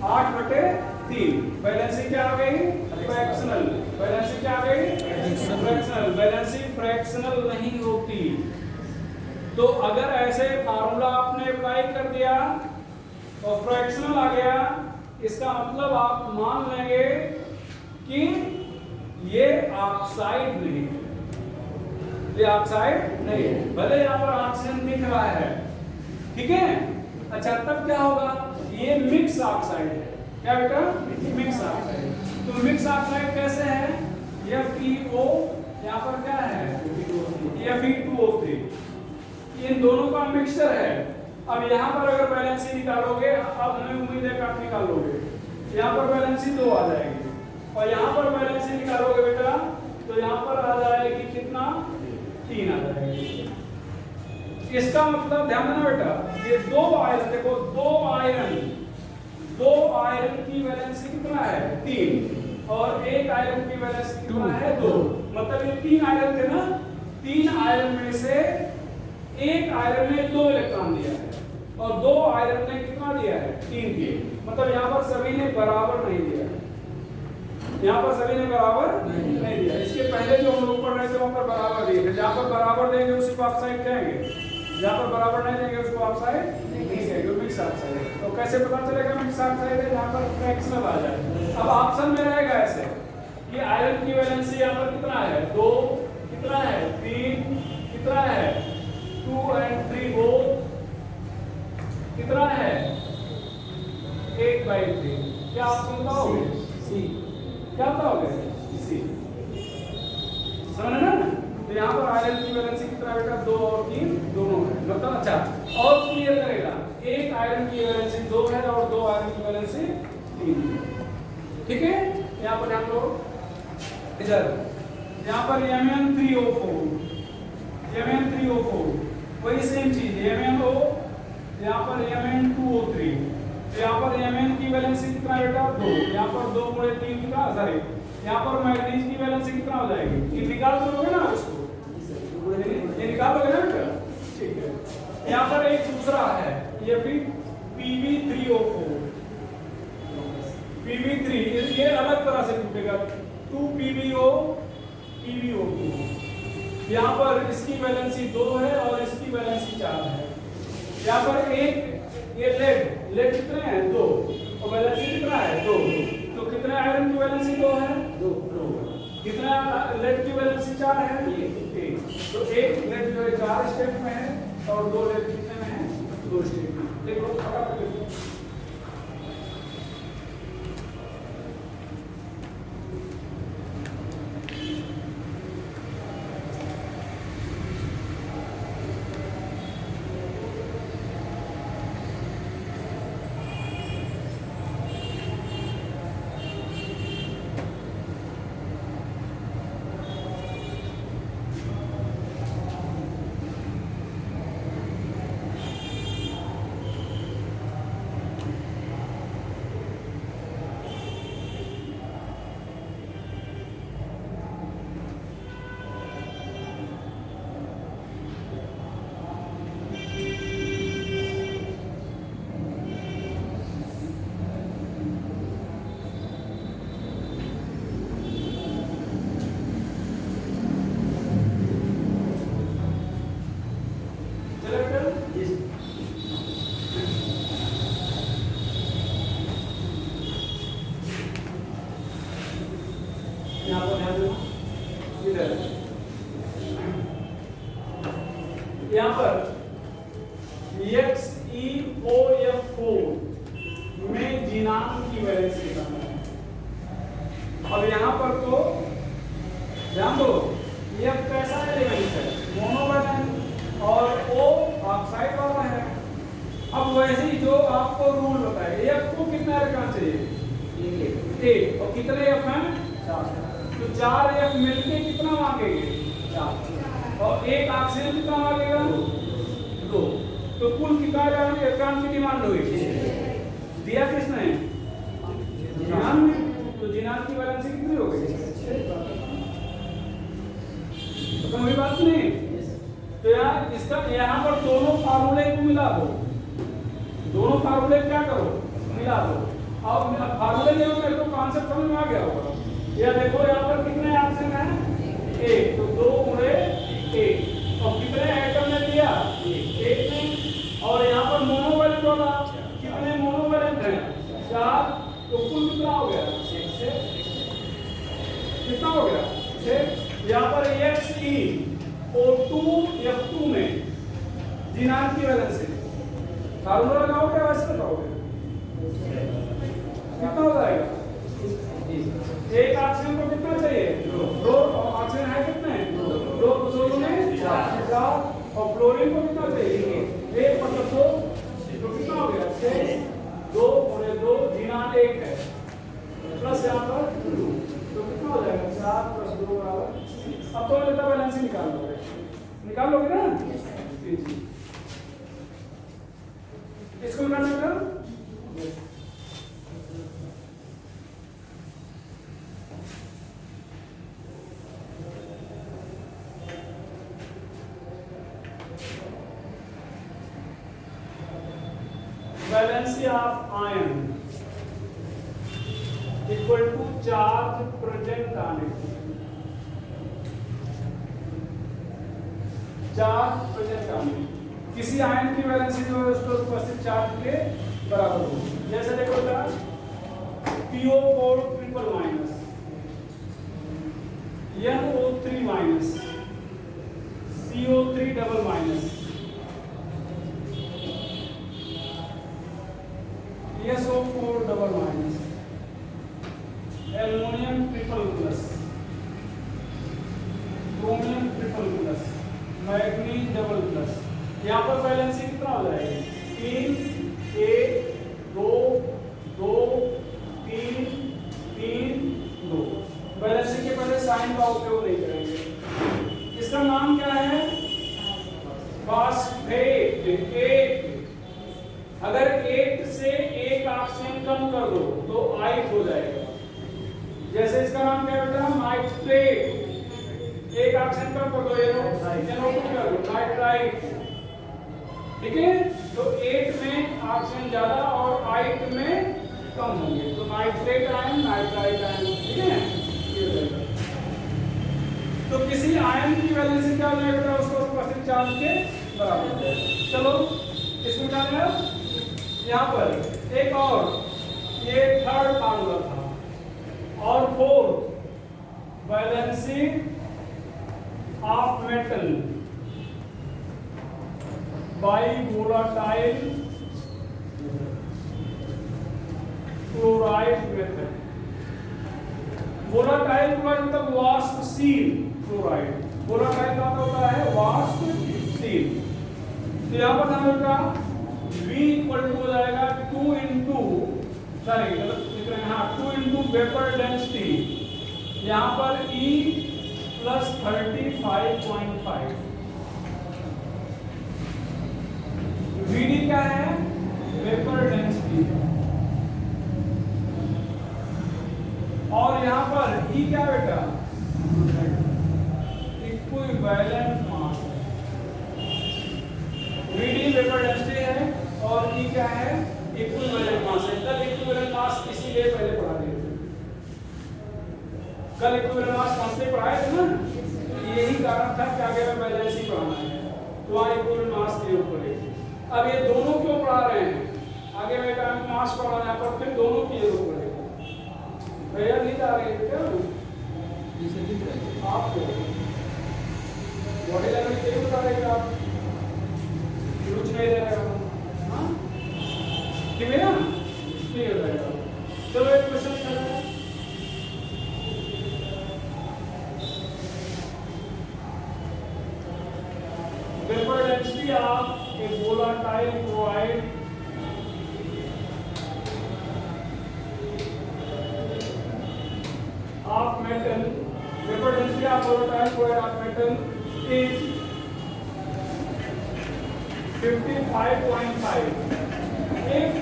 8/3। बैलेंसिंग क्या आ गई? फ्रैक्शनल। बैलेंसिंग क्या आ गई? फ्रैक्शनल। बैलेंसिंग फ्रैक्शनल नहीं होती। तो अगर ऐसे फार्मूला आपने अप्लाई कर दिया और फ्रैक्शनल आ गया, इसका मतलब आप मान लेंगे कि ये ऑक्साइड नहीं है। ये ऑक्साइड नहीं है, भले यहाँ पर ऑक्सीजन दिख रहा है, ठीक है। अच्छा, तब क्या होगा? ये मिक्स ऑक्साइड है। क्या बेटा? Mix oxide. तो मिक्स ऑक्साइड कैसे है? FeO, यहाँ पर क्या है? Fe2O3। इन दोनों का मिक्सचर है। अब यहाँ पर अगर बैलेंसी निकालोगे, अब हमें उम्मीद है कि आप निकालोगे, यहाँ पर बैलेंसी 2 आ जाएगी, और यहाँ पर बैलेंसी निकालोगे बेटा तो यहाँ पर आ जाएगी कितना? 3 आ जाएगी। इसका मतलब ध्यान देना बेटा, ये 2 आयरन, देखो 2 आयरन की वैलेंसी कितना है? 3। और एक आयरन की वैलेंसी कितना है? 2। मतलब ये 3 आयरन थे ना, 3 आयरन में से एक आयरन ने 2 इलेक्ट्रॉन दिया है और 2 आयरन ने कितना दिया है? 3 के। मतलब यहाँ पर सभी ने बराबर नहीं दिया, यहाँ पर सभी ने बराबर नहीं दिया। इसके पहले जो हम लोग पढ़ रहे थे वहाँ पर बराबर दिए थे। जहाँ पर बराबर देंगे उसी को ऑक्साइड कहेंगे, जहाँ पर बराबर नहीं देंगे उसको ऑक्साइड नहीं कहेंगे, मिक्स ऑक्साइड है। तो कैसे पता चलेगा मिक्स ऑक्साइड है? जहाँ पर फ्रैक्शनल आ जाए। अब ऑप्शन में रहेगा ऐसे कि आयरन की वैलेंसी यहाँ पर कितना है? 2, कितना है? 3, कितना है? 2 and 3 बोथ, कितना है? 8/3। क्या आप बताओगे? सी। क्या बताओगे? सी। समझ ना? तो यहाँ पर आयरन की वैलेंसी कितना बेटा? 2 और 3 दोनों है। मतलब अच्छा और क्लियर करेगा, एक आयरन की वैलेंसी 2 है और 2 आयरन की वैलेंसी 3 है, ठीक है। यहाँ पर हम लोग इधर यहाँ पर Mn3O4 वही सेम चीज, MnO, यहाँ पर Mn2O3। तो यहाँ पर Mn की वैलेंसी कितना बेटा? 2। यहाँ पर 2 गुणे 3 कितना? सॉरी, यहाँ पर मैग्नीज की वैलेंसी कितना हो जाएगी? ये निकाल दोगे ना इसको, ये निकाल दोगे ना बेटा, ठीक है। यहाँ पर एक दूसरा है, ये भी Pb3O4। Pb3 ये अलग तरह से टूटेगा, 2PbO, PbO2। यहाँ पर इसकी वैलेंसी 2 है और इसकी वैलेंसी 4 है। यहाँ पर एक ये लेड कितने हैं? 2, और वैलेंसी कितना है? 2। तो कितने आयरन की वैलेंसी 2 है? 2। कितना लेड की वैलेंसी 4 है? 1। तो एक लेड जो है 4 स्टेप में है और 2 लेड कितने में है? 2 स्टेप में। देखो फटाफट देखो, यहाँ पर ध्यान देना, इधर यहाँ पर XeOF4 में जीनान की वैलेंस निकालना है। अब यहाँ पर तो ध्यान दो, ये कैसा एलिमेंट है, मोनोवैलेंट, और O ऑक्साइड वाला है। अब वैसे ही जो आपको रूल बताए, F को कितना रखना चाहिए, 1, और कितने F हैं, 4, तो 4 F मिलके कितना मांगेंगे, 4, और एक ऑक्सीजन कितना मांगेगा, 2, तो कुल कितना इलेक्ट्रॉन की डिमांड हुई, दिया किसने, जीनान में, तो जीनान की वैलेंसी कितनी हो गई, तो कोई बात नहीं। तो यार इसका यहाँ पर दोनों फार्मूले को मिला दो, दोनों फार्मूले क्या करो, मिला दो। अब फार्मूले जो मेरे को कॉन्सेप्ट समझ में आ गया होगा। ये देखो यहाँ पर कितने ऑप्शन हैं, 1, तो 2 गुणे 1, और कितने एटम ने दिया, 1 ने, और यहाँ पर मोनोवैलेंट वाला कितने मोनोवैलेंट हैं, 4, तो कुल कितना हो गया, 6, कितना हो गया, 6। यहाँ पर XeO2F2 में जीनान की वैलेंसी फार्मूला लगाओगे वैसे लगाओगे, कितना हो जाएगा, एक ऑक्सीजन को कितना चाहिए, 2, और ऑक्सीजन है कितने, 2 में 4, और फ्लोरीन को कितना चाहिए, 1 मतलब 2, तो कितना हो गया, 6, 2 और 2, जीनान 1 है, प्लस यहाँ पर 2, तो कितना हो जाएगा, 4 + 2 बराबर। अब तो लेता बैलेंस निकाल लोगे ना, जी इसको निकालने का valency of ion equal to charge present on it, charge present on it, किसी आयन की वैलेंसी जो है उसको उपस्थित चार्ज के बराबर हो। जैसे देखो क्या, PO4 triple minus, NO3 minus, CO3 double minus, SO4 double minus, aluminium triple plus, chromium triple plus, manganese double plus. यहाँ पर बैलेंसी कितना हो जाएगी, 3, 1, 2, 2, 3, 3, 2। बैलेंसी के पहले साइन का उपयोग नहीं करेंगे। इसका नाम क्या है, फॉस्फेट। अगर 1 से 1 ऑक्सीजन कम कर दो तो आइट हो जाएगा। जैसे इसका नाम क्या बेटा, नाइट्रेट, 1 ऑक्सीजन कम कर दो, NO2 कर दो, नाइट्राइट, ठीक है। तो 8 में ऑक्सीजन ज्यादा और 8 में कम होंगे, तो नाइट्रेट आयन, नाइट्राइट आयन, ठीक है। तो किसी आयन की वैलेंसी क्या हो जाएगा, उसको उपस्थित चार्ज के बराबर है। चलो इसमें क्या है, यहाँ पर एक और, ये थर्ड फार्मूला था, और 4 valency of metal by volatile chloride method. Volatile chloride मतलब वाष्पशील क्लोराइड, वोलाटाइल का होता है वाष्पशील। तो यहाँ पर नाम होगा V इक्वल टू हो जाएगा 2 इंटू, सॉरी मतलब हाँ 2 इंटू वेपर डेंसिटी, यहाँ पर E प्लस 35.5। VD क्या है, वेपर डेंसिटी, और यहाँ पर E क्या बेटा, इक्विवेलेंट मास है। VD वेपर डेंसिटी है और E क्या है, इक्विवेलेंट मास है। कल इक्विवेलेंट मास इसीलिए पहले पढ़ा दिए थे, कल इक्विवेलेंट मास कौन से पढ़ाए थे ना, तो यही कारण था कि आगे में बैलेंस ही पढ़ाना है, तो वहाँ इक्विवेलेंट मास के ऊपर है। अब ये दोनों क्यों पढ़ा रहे हैं, आगे में मास पढ़ाना है पर फिर दोनों की जरूरत पड़ेगी। भैया नहीं जा रहे हैं क्या, जैसे दिख रहा है आपको बॉडी लैंग्वेज यही बता देगा, आप यूज नहीं दे रहे हो, हाँ ठीक है ना, क्लियर हो जाएगा। चलो एक क्वेश्चन चल रहा है, vapor density of a volatile chloride of metal, vapor density of volatile chloride of metal is 55.5 if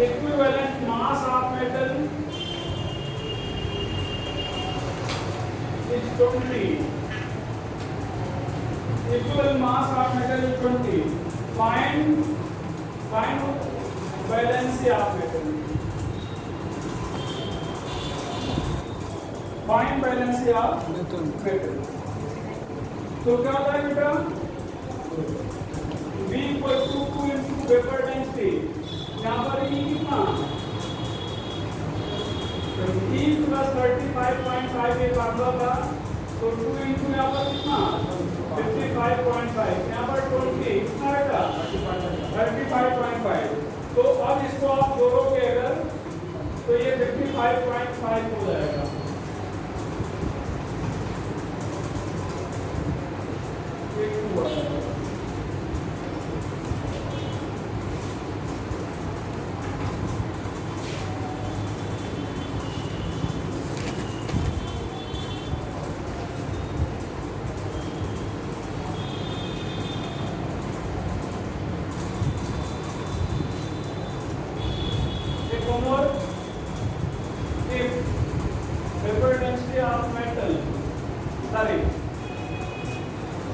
equivalent mass of metal is 20. Equivalent mass of metal is 20. Find valency of metal. Find valency of metal. तो क्या होता है बेटा, V equal to 2 into vapor density, यहाँ पर E कितना, E plus 35.5 ये formula था, तो 2 into यहाँ पर कितना 55.5, यहाँ पर 20 कितना बेटा 35.5। तो अब इसको आप जोड़ोगे अगर तो ये 55.5 हो जाएगा। If vapor density of metal, sorry,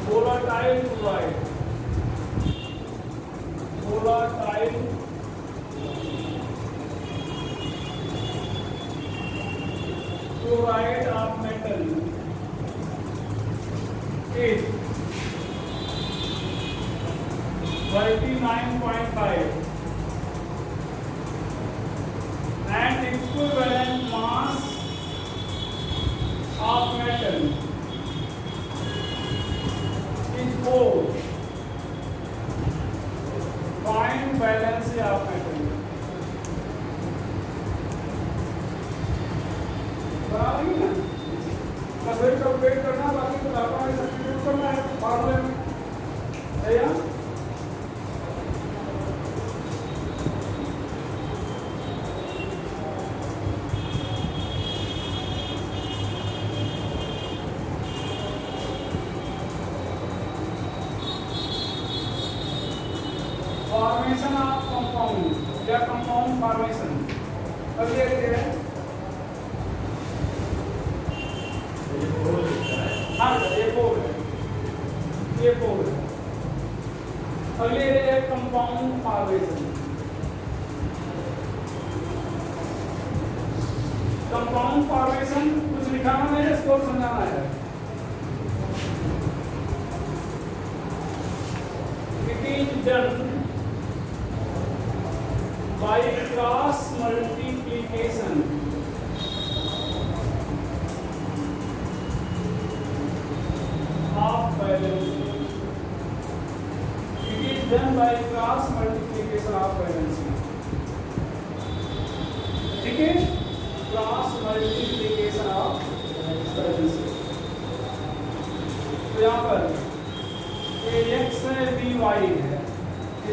volatile chloride of metal is 39.5 and equivalent mass of metal is 4. Find valency of metal. बराबर ही ना, बस वही कैलकुलेट करना, बाकी तो डाटा में सब्स्टिट्यूट करना है फार्मूले में, है या formation of compound या compound formation। अब ये है हाँ ये फोर है, ये फोर है। अगले है compound formation। compound formation कुछ लिखाना नहीं है, इसको समझाना है। It is done by cross multiplication of valency. It is done by cross multiplication of valency. ठीक है, cross multiplication of valency। तो यहाँ पर x है by है,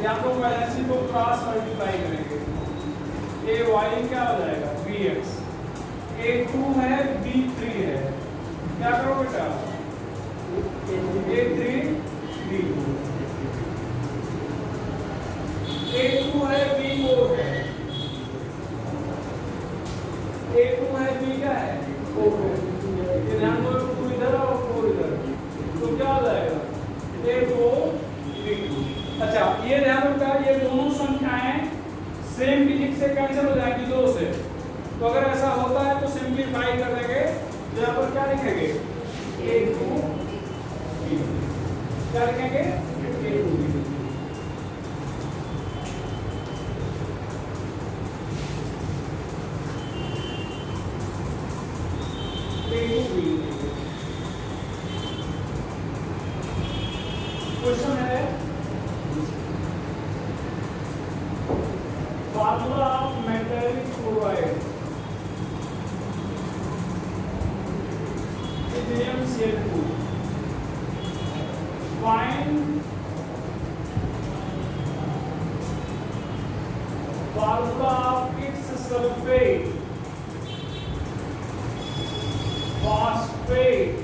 यहाँ पर वैलेंसी को क्रॉस मल्टीप्लाई करेंगे, a y क्या हो जाएगा bx, a2 है b3 है, क्या करो बेटा a3 b2, a2 है b4 है, a2 है b क्या है 4 है, ये ध्यान दो 2 इधर और 4 इधर, तो क्या हो जाएगा a4 b2। अच्छा ये ध्यान रखना, ये दोनों संख्याएं सेम डिजिट से कैंसिल हो जाएंगी 2 से, तो अगर ऐसा होता है तो सिंपलीफाई कर देंगे, तो यहाँ पर क्या लिखेंगे a2 क्या लिखेंगे a2। A2 भी क्वेश्चन है formula of metallic chloride CnCl2 find formula of its sulfate, phosphate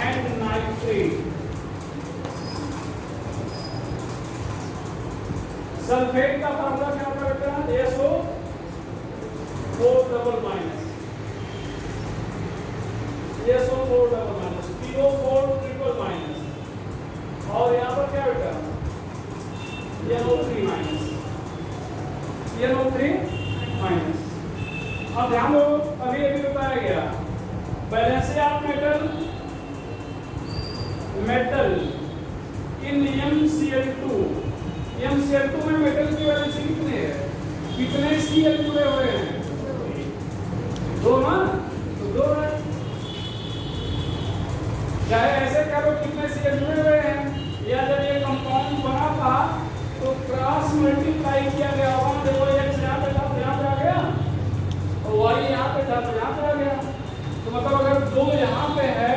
and nitrate. Sulphate का फार्मूला क्या होता है बेटा? SO4 double minus SO4 double minus PO4 triple minus और यहाँ पर क्या बेटा? NO3 minus NO3 minus. अब ध्यान दो, अभी अभी बताया गया balance of metal in MCl2 में मेटल की वैलेंसी कितनी है? कितने Cl जुड़े हुए हैं? दो ना, तो दो है। चाहे ऐसे करो कितने Cl जुड़े हुए हैं, या जब ये कंपाउंड बना था तो क्रॉस मल्टीप्लाई किया गया होगा। देखो X यहाँ पे था तो यहाँ पे आ गया और Y यहाँ पे था तो यहाँ पे आ गया। तो मतलब अगर दो यहाँ पे है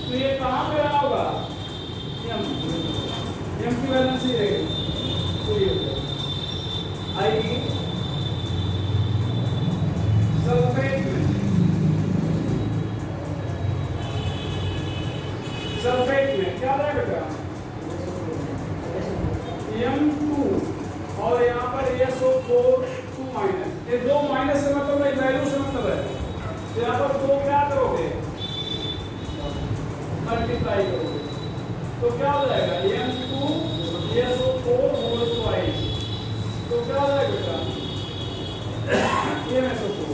तो ये कहाँ पे रहा होगा? M की वैलेंसी रहेगी आएगी सल्फेट में क्या रहा बेटा? M2 और यहाँ पर SO4 2 माइनस। ये दो माइनस से मतलब नहीं, वैल्यू से मतलब है। तो यहाँ पर दो क्या करोगे? मल्टीप्लाई करोगे तो क्या हो जाएगा? M2 SO4 whole twice. तो क्या हो जाएगा बेटा? MSO4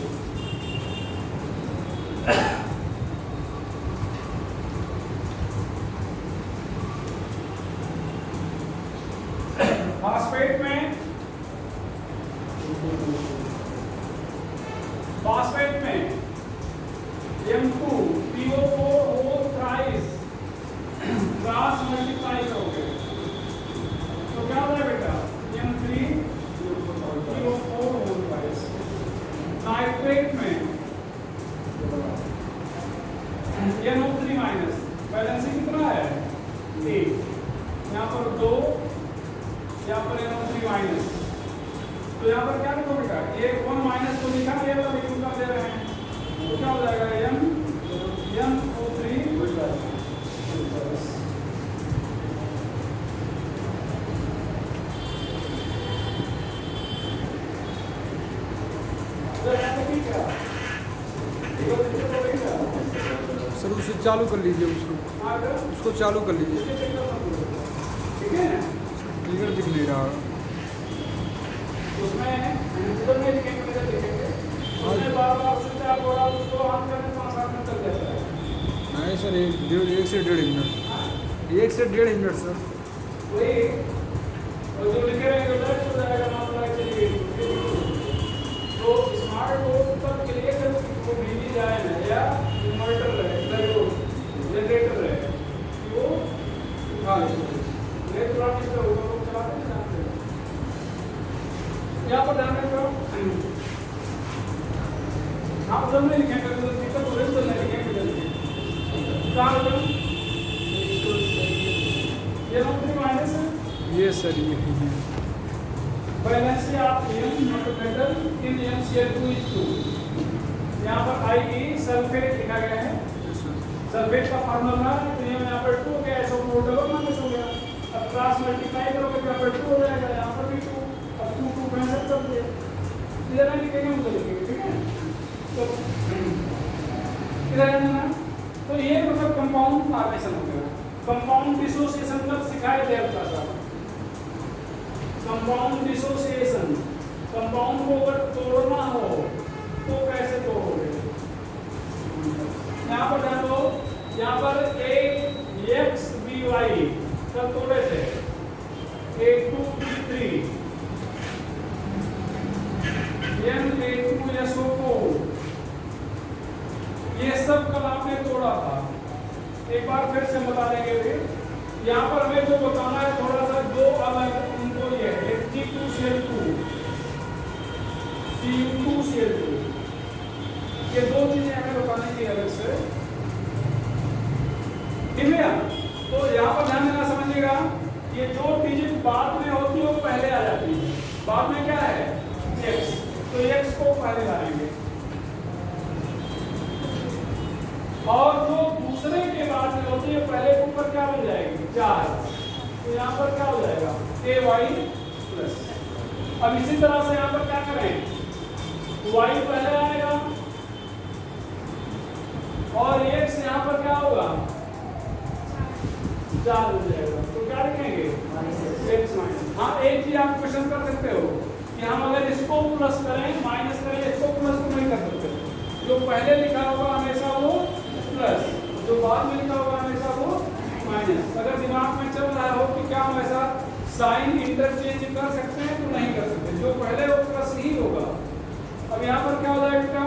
फास्फेट में M2 PO4 whole thrice cross multiply करोगे तो क्या हो जाएगा बेटा? M3 PO4 whole thrice. Nitrate में NO3 माइनस, बैलेंसिंग कितना है? 1। यहाँ पर 2, यहाँ पर NO3 माइनस। तो यहाँ पर क्या लिखो बेटा? एक 1 माइनस को लिखा, ये वाला वैल्यू का दे रहे हैं तो क्या हो जाएगा? NO3 सर उसे चालू कर लीजिए, उसको चालू कर लीजिए। ठीक है, क्लियर दिख नहीं रहा। उसमें इधर में लिखेंगे, इधर लिखेंगे, उसमें बार-बार स्विच ऑफ हो रहा है, उसको ऑन करने 5-7 मिनट चल जाता है। नहीं सर, 1 से 1.5 मिनट, 1 से 1.5 मिनट सर। वही और जो लिखे रहेंगे उधर हो जाएगा, मामला चलिए। तो स्मार्ट बोर्ड पर क्लियर करके वो बिजली जाए ना, या इन्वर्टर है, जनरेटर है, वो उठा लेते हैं। थोड़ा डिस्टर्ब होगा तो चलाते हैं ना। यहाँ पर ध्यान रखो, आप उधर नहीं लिखेंगे तो दिक्कत हो रही, तो नहीं लिखेंगे जल्दी। कहाँ लगा? ये NO3 माइनस है। ये सर ये balance of metal in MCl2 is 2। यहाँ पर आएगी सल्फेट लिखा गया है। सल्फेट का फार्मूला तो यहाँ पर 2 हो गया, SO4 डबल माइनस हो गया। अब क्रॉस मल्टीप्लाई करोगे तो यहाँ पर 2 हो जाएगा, यहाँ पर भी 2। अब 2 कैंसिल कर दिए, इधर नहीं लिखेंगे, उधर लिखेंगे। ठीक है, तो इधर है ना। तो ये मतलब कंपाउंड फॉर्मेशन हो गया। कंपाउंड डिसोसिएशन मतलब सिखाया गया था साहब। कंपाउंड डिसोसिएशन, कंपाउंड को अगर तोड़ना हो तो कैसे तोड़ोगे? यहाँ पर ध्यान दो, यहाँ पर AXBY कब तोड़े थे? A2B3 Na2SO4 एक बार फिर से बता देंगे फिर। यहाँ पर हमें जो बताना है थोड़ा सा, दो अलग उनको ये है Hg2Cl2 Cu2Cl2, ये दो चीजें हमें बताने की अलग से, ठीक है। तो यहाँ पर ध्यान देना, समझिएगा, ये जो चीजें बाद में होती है वो पहले आ जाती है। बाद में क्या है x, तो x को पहले लाएंगे, और जो दूसरे के बाद में होती है पहले के ऊपर क्या बन जाएगी 4, तो यहाँ पर क्या हो जाएगा ky प्लस। अब इसी तरह से यहाँ पर क्या करें, y पहले आएगा और x यहाँ पर क्या होगा 4 हो जाएगा, तो क्या लिखेंगे x माइनस। हाँ, एक चीज आप क्वेश्चन कर सकते हो कि हम अगर इसको प्लस करें माइनस करें, इसको प्लस तो नहीं कर सकते, जो पहले लिखा होगा हमेशा वो प्लस, जो बाद में लिखा होगा हमेशा वो माइनस। अगर दिमाग में चल रहा हो कि क्या हम ऐसा साइन इंटरचेंज कर सकते हैं, तो नहीं कर सकते, जो पहले वो प्लस ही होगा। अब यहाँ पर क्या हो जाएगा,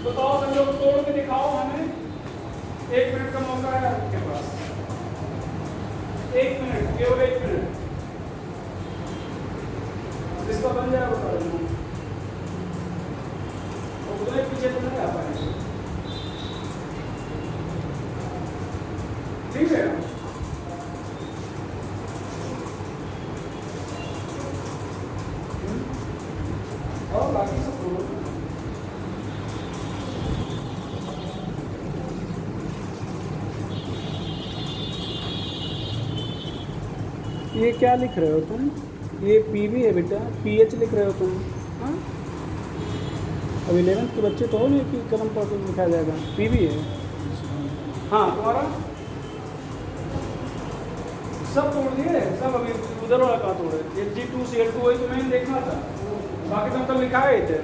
बताओ सब लोग, तोड़ के दिखाओ हमें, 1 मिनट का मौका है आपके पास, 1 मिनट, केवल 1 मिनट, इसका बन जाएगा बता देना, उधर पीछे तो नहीं आ पाएंगे, ठीक है। और बाकी सब ये क्या लिख रहे हो तुम, ये पीवी है बेटा, पीएच लिख रहे हो तुम। हाँ, अब 11th के बच्चे तो हो नहीं कि कलम पर लिखा जाएगा, पीवी है। हाँ, तुम्हारा सब तोड़ दिए, सब अभी उधर वाला कहाँ तोड़े, Hg2Cl2 वही तो मैंने देखना था, बाकी तो कल लिखाए थे,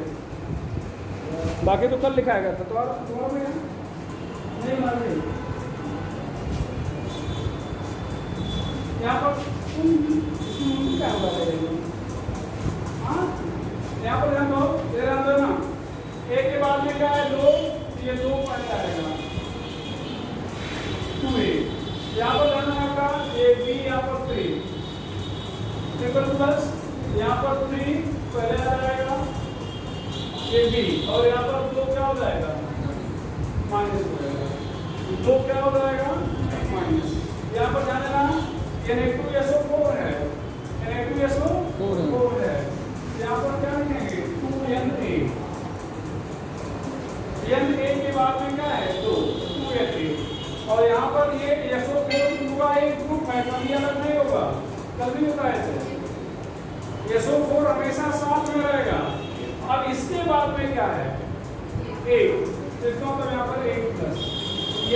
बाकी तो कल लिखाया गया था। तुम्हारा में नहीं मान रही यहाँ पर क्या होगा, हाँ यहाँ पर ध्यान दो, ध्यान दो ना, एक के बाद में क्या है 2, ये 2 पहले आएगा 2a, यहाँ पर ध्यान आपका ये b, यहाँ पर 3 ट्रिपल प्लस, यहाँ पर 3 पहले आ जाएगा ये b, और यहाँ पर 2 क्या हो जाएगा माइनस हो जाएगा, 2 क्या हो जाएगा माइनस। यहाँ पर ध्यान देना Na2SO4 है, Na2SO4 है, यहाँ पर क्या लिखेंगे 2Na, Na के बाद में क्या है 2, 2Na, और यहाँ पर ये SO4 पूरा एक ग्रुप है, कभी अलग नहीं होगा, कभी होता है ऐसे, SO4 हमेशा साथ में रहेगा। अब इसके बाद में क्या है 1, इसका मतलब यहाँ पर 1 प्लस,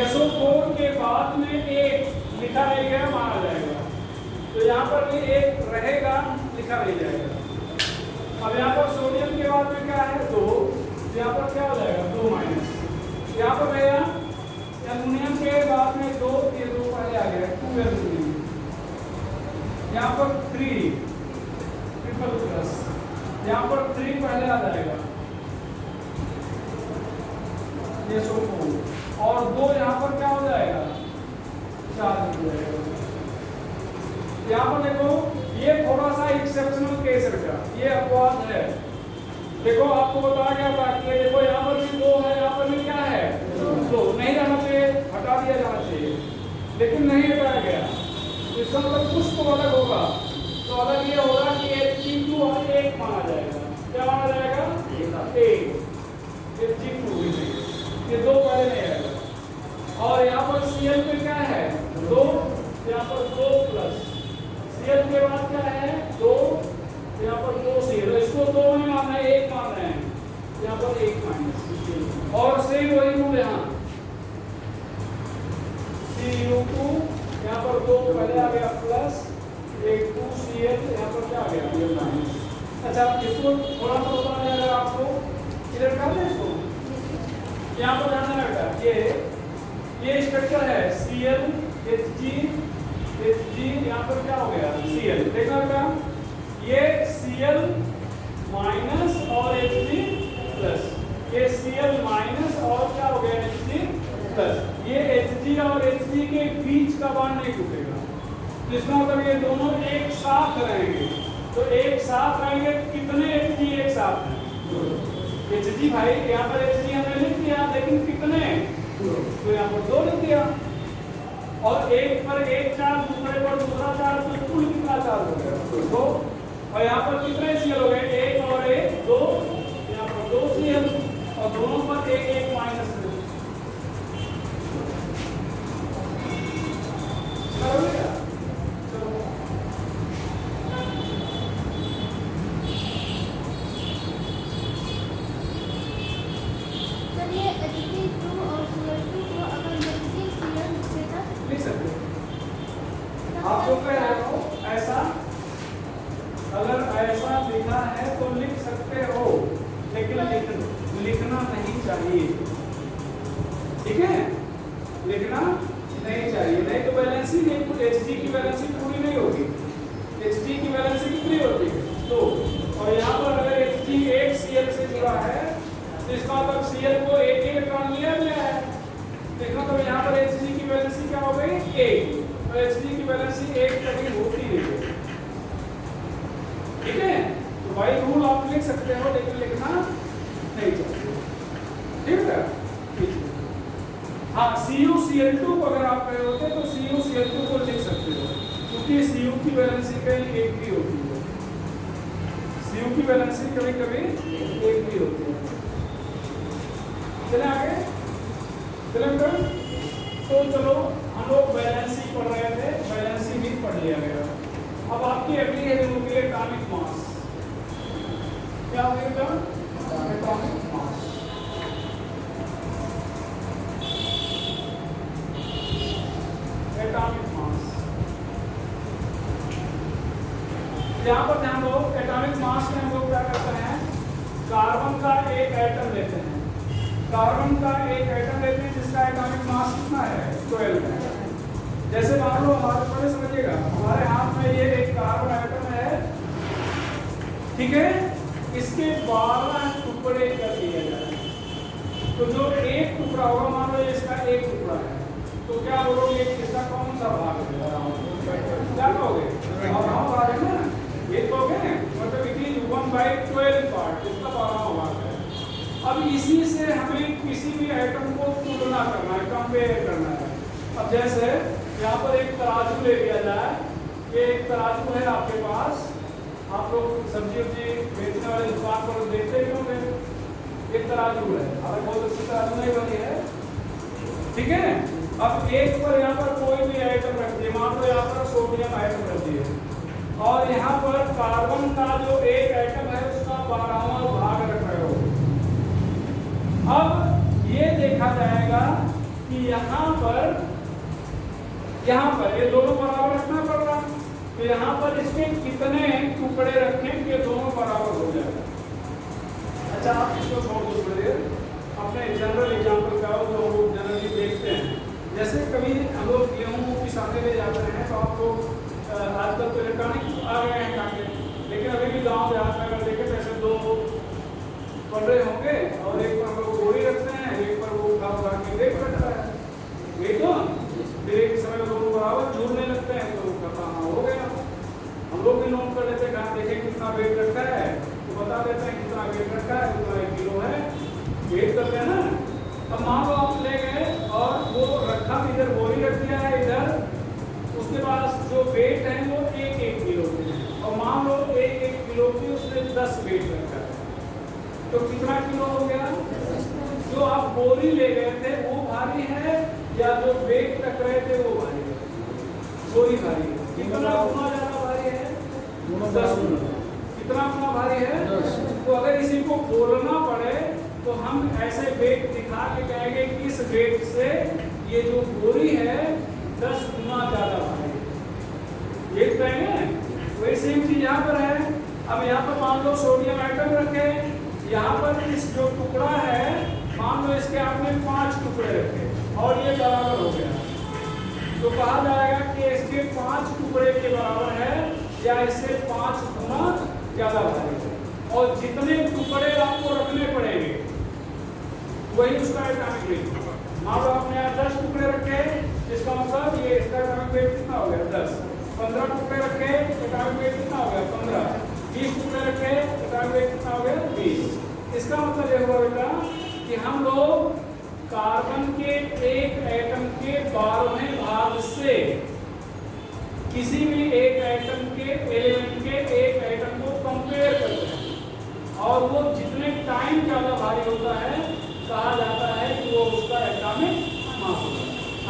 SO4 के बाद में 1 लिखा नहीं गया माना जाएगा, तो यहाँ पर भी 1 रहेगा, लिखा नहीं जाएगा। अब यहाँ पर सोडियम के बाद में क्या है 2, यहाँ पर क्या हो जाएगा 2 माइनस, यहाँ पर रहेगा एल्युमिनियम के बाद में 2, ये 2 पहले आ गया 2 एल्युमिनियम, यहाँ पर 3 ट्रिपल प्लस, यहाँ पर 3 पहले आ जाएगा ये SO4, और 2 यहाँ पर क्या हो जाएगा 4 हो जाएगा। यहाँ पर देखो ये थोड़ा सा एक्सेप्शनल केस है बेटा, ये अपवाद है। देखो आपको बताया गया था कि देखो यहाँ पर भी 2 है, यहाँ पर भी क्या है 2, नहीं रहना चाहिए, हटा दिया जाना चाहिए, लेकिन नहीं हटाया गया, इसका मतलब कुछ तो अलग होगा। तो अलग ये होगा कि Hg2 और 1 माना जाएगा, क्या माना जाएगा 1, Hg2, ये 2 पहले नहीं आएगा। और यहाँ पर Cl पे क्या है 2, यहाँ पर 2 प्लस, Cl के बाद क्या है 2, यहाँ पर 2Cl, इसको 2 नहीं मानना है, 1 मानना है, यहाँ पर 1 माइनस, और सेम वही रूल यहाँ Cu2, यहाँ पर 2 पहले आ गया प्लस, एक 2Cl, यहाँ पर क्या आ गया माइनस। अच्छा, इसको थोड़ा सा बताना है, अगर आपको इधर कर दें इसको, यहाँ पर ध्यान देना बेटा, ये स्ट्रक्चर है Cl Hg, यहाँ पर क्या हो गया Cl, देखना बेटा, ये Cl माइनस और Hg प्लस, ये Cl माइनस और क्या हो गया Hg प्लस, ये Hg और Hg के बॉन्ड नहीं टूटेगा। तो इसका मतलब ये दोनों एक साथ रहेंगे। तो एक साथ रहेंगे, कितने Hg एक साथ हैं? Hg भाई यहाँ पर Hg हमने लिख दिया, लेकिन कितने? तो यहाँ पर 2 लिख दिया। और एक पर एक चार्ज, दूसरे पर दूसरा चार्ज, तो कुल कितना चार्ज हो गया? 2। और यहाँ पर कितने Cl हो गए? 1 और 1 2। यहाँ पर 2 Cl और दोनों पर 1 1 माइनस आप जो कह रहे हो ऐसा, अगर ऐसा लिखा है तो लिख सकते हो, लेकिन लिखना नहीं चाहिए। ठीक है, लिखना नहीं चाहिए, नहीं तो बैलेंस ही नहीं, Hg की बैलेंस पूरी नहीं होगी। Hg की बैलेंस कितनी होती है? 2। और यहाँ पर अगर Hg एक Cl से जुड़ा है तो इसका मतलब Cl को एक इलेक्ट्रॉन लिया गया है। देखो तो यहाँ पर Hg की बैलेंस क्या हो गई? 1। और Hg की बैलेंस 1 कभी होती नहीं है। ठीक है, तो भाई रूल आप लिख सकते हो, लेकिन लिखना नहीं चाहिए। ठीक है, हाँ CuCl2 को अगर आप कहे होते तो CuCl2 को लिख सकते हो, क्योंकि Cu की बैलेंस कहीं एक भी होती है। Cu की बैलेंस कभी कभी एक भी होती है। चले आगे, चले तो चलो हम लोग बैलेंसिंग पढ़ रहे थे, बैलेंसिंग भी पढ़ लिया गया। अब आपकी अगली है होगी एटॉमिक मास। क्या होगी बेटा? Atomic mass. एटॉमिक मास, यहाँ पर ध्यान दो। एटॉमिक मास में हम लोग क्या करते हैं? कार्बन का एक एटम लेते हैं, कार्बन का एक एटम लेते हैं जिसका एटॉमिक मास कितना है? 12 है। जैसे मान लो हमारे, पहले समझिएगा, हमारे हाथ में ये एक कार्बन एटम है, ठीक है, इसके 12 टुकड़े कर दिए जाए। तो जो एक टुकड़ा होगा, मान लो इसका एक टुकड़ा है, तो क्या बोलोगे? इसका कौन सा भाग है? क्या कहोगे? भाग है ना, ये कहोगे, मतलब इट इज 1/12 पार्ट, इसका 12वां भाग है। अब इसी से हमें किसी भी एटम को तुलना करना है, कंपेयर करना है। अब जैसे यहाँ पर एक तराजू ले लिया जाए, ये एक तराजू है आपके पास, आप लोग सब्जी वब्जी बेचने वाले दुकान पर देखते ही होंगे, एक तराजू है, अगर बहुत अच्छी तराजू नहीं बनी है, ठीक है। अब एक पर यहाँ पर कोई भी आइटम रख दिए, मान लो यहाँ पर सोडियम आइटम रख दिए, और यहाँ पर कार्बन का जो एक आइटम है उसका 12वां भाग रख रहे हो। अब ये देखा जाएगा कि यहाँ पर ये दोनों बराबर रखना पड़ रहा, तो यहाँ पर इसके कितने टुकड़े रखें कि दोनों बराबर हो जाएगा। अच्छा, आप इसको छोड़ दो थोड़ी देर, अपने जनरल एग्जाम्पल का जो हम लोग जनरली देखते हैं। जैसे कभी हम लोग गेहूँ पिसाने ले जाते हैं, तो आप लोग आजकल तो इलेक्ट्रॉनिक आ गए हैं काफी, लेकिन अभी भी गाँव देहात में अगर देखें तो ऐसे 2 पड़े होंगे, और एक पर हम लोग गोली रखते हैं, एक पर वो उठा के देख रखता है, यही तो। फिर एक समय दोनों बराबर जुड़ने लगते हैं, तो कहता हाँ हो गया। हम लोग भी नोट कर लेते हैं, कहाँ देखें कितना वेट रखा है, तो बता देते हैं कितना वेट रखा है, कितना 1 किलो है, वेट करते हैं ना। अब मान लो आप ले गए और वो रखा, इधर गोली रख दिया है इधर, उसके बाद जो वेट है वो 1 किलो के हैं, और मान लो 1 किलो की उसने 10 वेट रखा है, तो कितना किलो हो गया? जो आप बोरी ले गए थे वो भारी है, या जो वेट रख रहे थे वो भारी है? बोरी भारी है। कितना गुना ज्यादा भारी है? 10 गुना। कितना गुना भारी है? 10। तो अगर इसी को बोलना पड़े तो हम ऐसे वेट दिखा के कहेंगे कि इस वेट से ये जो बोरी है 10 गुना ज्यादा भारी है, ये कहेंगे। वही सेम चीज यहाँ पर है। अब यहाँ पर मान लो सोडियम आइटम रखे, यहाँ पर इस जो टुकड़ा है, मान लो इसके आपने 5 टुकड़े रखे और ये बराबर हो गया, तो कहा जाएगा कि इसके 5 टुकड़े के बराबर है, या इससे 5 गुना ज्यादा भारी है। और जितने टुकड़े आपको रखने पड़ेंगे वही उसका एटॉमिक वेट। मान लो आपने यहाँ 10 टुकड़े रखे, इसका मतलब ये इसका एटॉमिक वेट कितना हो गया 10। 15 टुकड़े रखे, एटॉमिक वेट कितना हो गया 15। 20 टुकड़े रखे, एटॉमिक वेट कितना हो गया 20। इसका मतलब ये हुआ बेटा कि हम लोग कार्बन के एक एटम के 12वें भाग से किसी भी एक एटम के एलिमेंट के एक एटम को कंपेयर करते हैं और वो जितने टाइम ज़्यादा भारी होता है कहा जाता है कि वो उसका एटॉमिक मास होता है।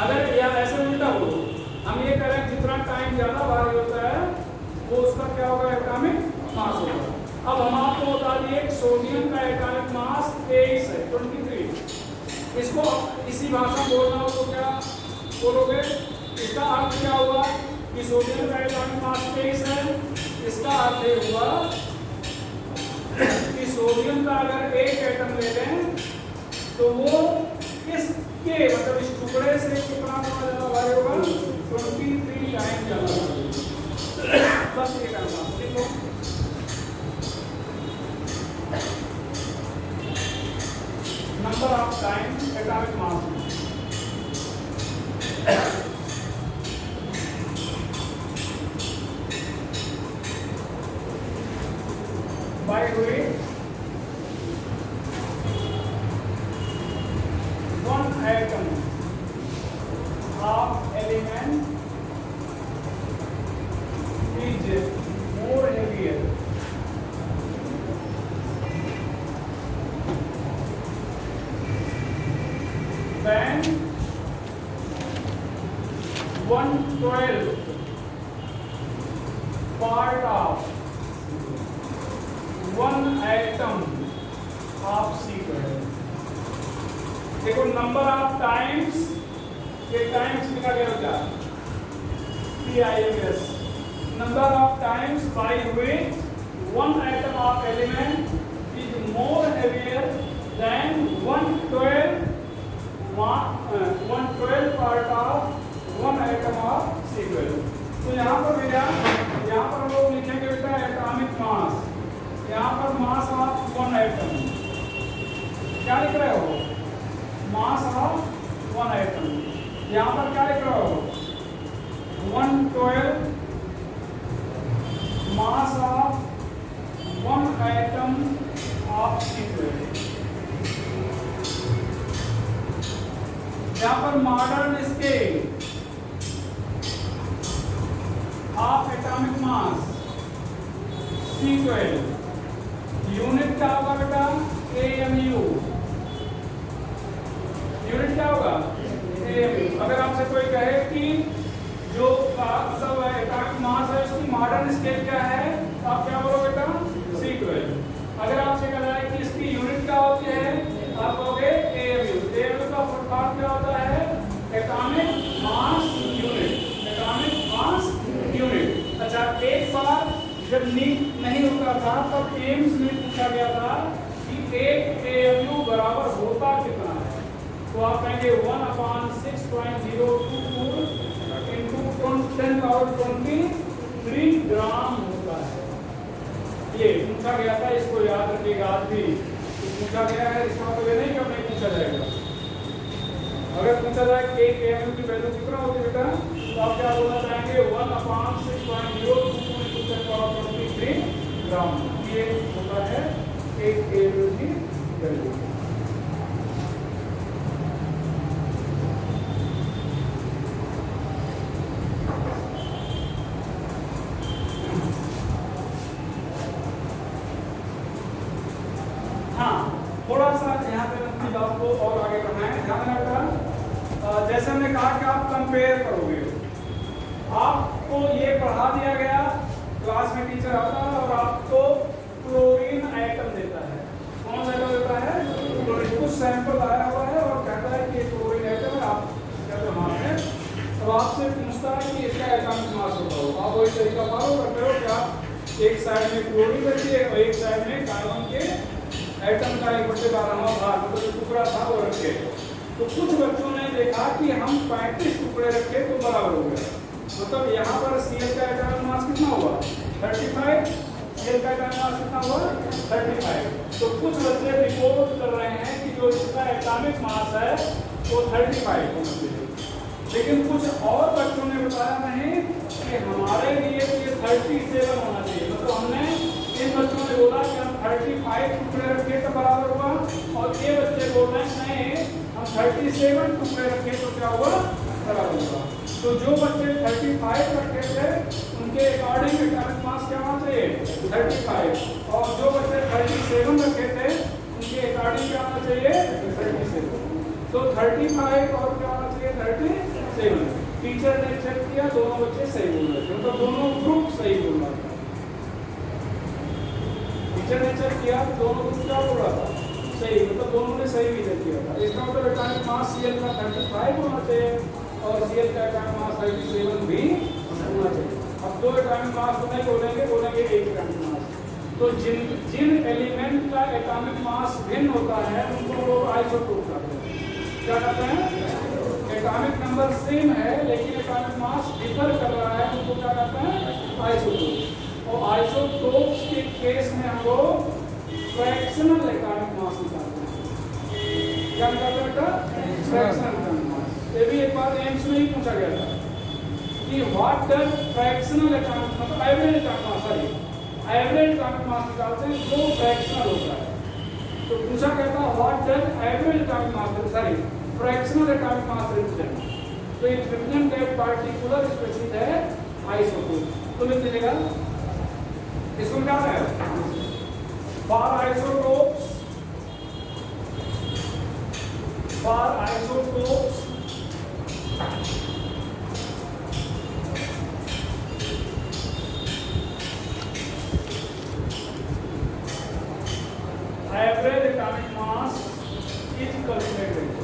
अगर या ऐसे उल्टा हो, हम ये करें जितना टाइम ज़्यादा भारी होता है वो उसका क्या होगा एटॉमिक मास होगा। अब हम आपको बता दिए सोडियम का एटॉमिक मास 23 है 23। इसको इसी भाषा में बोलना हो तो क्या बोलोगे? इसका अर्थ क्या हुआ कि सोडियम का एटॉमिक मास 23 है। इसका अर्थ ये हुआ कि सोडियम का अगर एक एटम ले लें तो वो इसके मतलब इस टुकड़े से कितना ज्यादा भारी होगा 23 टाइम ज्यादा भारी। बस ये करना देखो number of time atomic mass by weight one atom of element is more heavier than 1/12 part of one atom of C12। देखो नंबर ऑफ टाइम्स, ये टाइम्स लिखा गया होगा TIMS, number of times by which one atom of element is more heavier than 1/12 part of one atom of C12। तो यहाँ पर भैया यहाँ पर हम लोग लिखेंगे बेटा एटॉमिक मास, यहाँ पर मास ऑफ वन एटम क्या लिख रहे हो? Mass of one atom. यहाँ पर क्या लिख रहे हो? 1/12 mass of one atom of C12। यहाँ पर modern scale of atomic mass C12 unit क्या होगा बेटा? AMU। यूनिट क्या होगा? AMU। अगर आपसे कोई कहे कि जो सब एटॉमिक मास है उसकी मॉडर्न स्केल क्या है तो आप क्या बोलोगे बेटा? C12। अगर आपसे कहा जाए कि इसकी यूनिट क्या होती है तो आप कहोगे AMU। AMU का फुल फॉर्म क्या होता है? Atomic mass unit. Atomic mass unit. अच्छा, एक बार जब नीट नहीं होता था तब एम्स में पूछा गया था कि एक AMU बराबर होता कितना है, तो आप कहेंगे 1/6.024 into 10⁻23 ग्राम होता है। ये पूछा गया था, इसको याद रखिएगा। आज भी पूछा गया है, इसका मतलब ये नहीं कि अब नहीं पूछा जाएगा। अगर पूछा जाए कि एक AMU की वैल्यू कितना होती है बेटा तो आप क्या बोलना चाहेंगे? 1/6.024 into 10⁻23 ग्राम। ये होता है एक AMU की वैल्यू। थोड़ा सा यहाँ पे अपनी बात को और आगे बढ़ना है। ध्यान रखना, जैसे हमने कहा कि आप कंपेयर करोगे, आपको ये पढ़ा दिया गया, क्लास में टीचर आता है और आपको क्लोरीन आइटम देता है। कौन सा आइटम देता है? क्लोरीन। कुछ सैंपल आया हुआ है और कहता है कि ये क्लोरीन आइटम है, आप कहते हो हाँ है। अब आपसे पूछता है कि इसका एटॉमिक मास होता हो, आप वही तरीका फॉलो करते हो कि आप एक साइड में क्लोरीन रखिए और एक साइड में कार्बन के एटम का 1/12वां भाग मतलब टुकड़ा था वो रखे। तो कुछ बच्चों ने देखा कि हम 35 टुकड़े रखे तो बराबर हो गया, मतलब यहाँ पर Cl का एटॉमिक मास कितना हुआ? 35। Cl का एटॉमिक मास कितना हुआ? 35। तो कुछ बच्चे रिपोर्ट कर रहे हैं कि जो इसका एटॉमिक मास है वो 35 होना चाहिए। लेकिन कुछ और बच्चों ने बताया नहीं कि हमारे लिए ये 37 होना चाहिए। मतलब हमने इन बच्चों ने बोला कि हम 35 टुकड़े रखें तो बराबर हुआ, और ये बच्चे बोल रहे हैं नहीं हम 37 टुकड़े रखें तो क्या हुआ, बराबर हुआ। तो जो बच्चे 35 रखे थे उनके अकॉर्डिंग एटॉमिक मास क्या होना चाहिए, 35, और जो बच्चे 37 रखे थे उनके अकॉर्डिंग क्या होना चाहिए, 37। तो 35 और क्या होना चाहिए, 37। टीचर ने चेक किया, दोनों बच्चे सही बोल रहे थे, मतलब दोनों ग्रुप सही बोल रहा था। टीचर ने चेक किया, दोनों ग्रुप क्या बोल रहा था, सही, मतलब दोनों ने सही भी किया था। इसका मतलब एटॉमिक मास Cl का 35 होना चाहिए और Cl का एटॉमिक मास 37 भी होना चाहिए। अब दो एटॉमिक मास तो नहीं बोलेंगे, बोलेंगे एक एटॉमिक मास। तो जिन एलिमेंट का एटॉमिक मास भिन्न होता है उनको लोग आइसोटोप कहते हैं। क्या कहते हैं, एटॉमिक नंबर सेम है लेकिन एटॉमिक मास डिफर कर रहा है, उनको क्या कहते हैं, आइसोटोप। और आइसोटोप्स के केस में हम लोग फ्रैक्शनल एटॉमिक मास निकालते हैं। क्या निकालते हैं बेटा, फ्रैक्शनल एटॉमिक मास। ये भी एक बार एम्स में ही पूछा गया था कि व्हाट डज फ्रैक्शनल एटॉमिक, मतलब average atomic mass, sorry average atomic मास निकालते हैं जो फ्रैक्शनल होता है। तो पूछा गया था what does average atomic mass, sorry fractional atomic mass represent. तो it represent a particular species है आइसोटोप। तो लिख लीजिएगा इसको क्या है, for isotopes average atomic mass is calculated.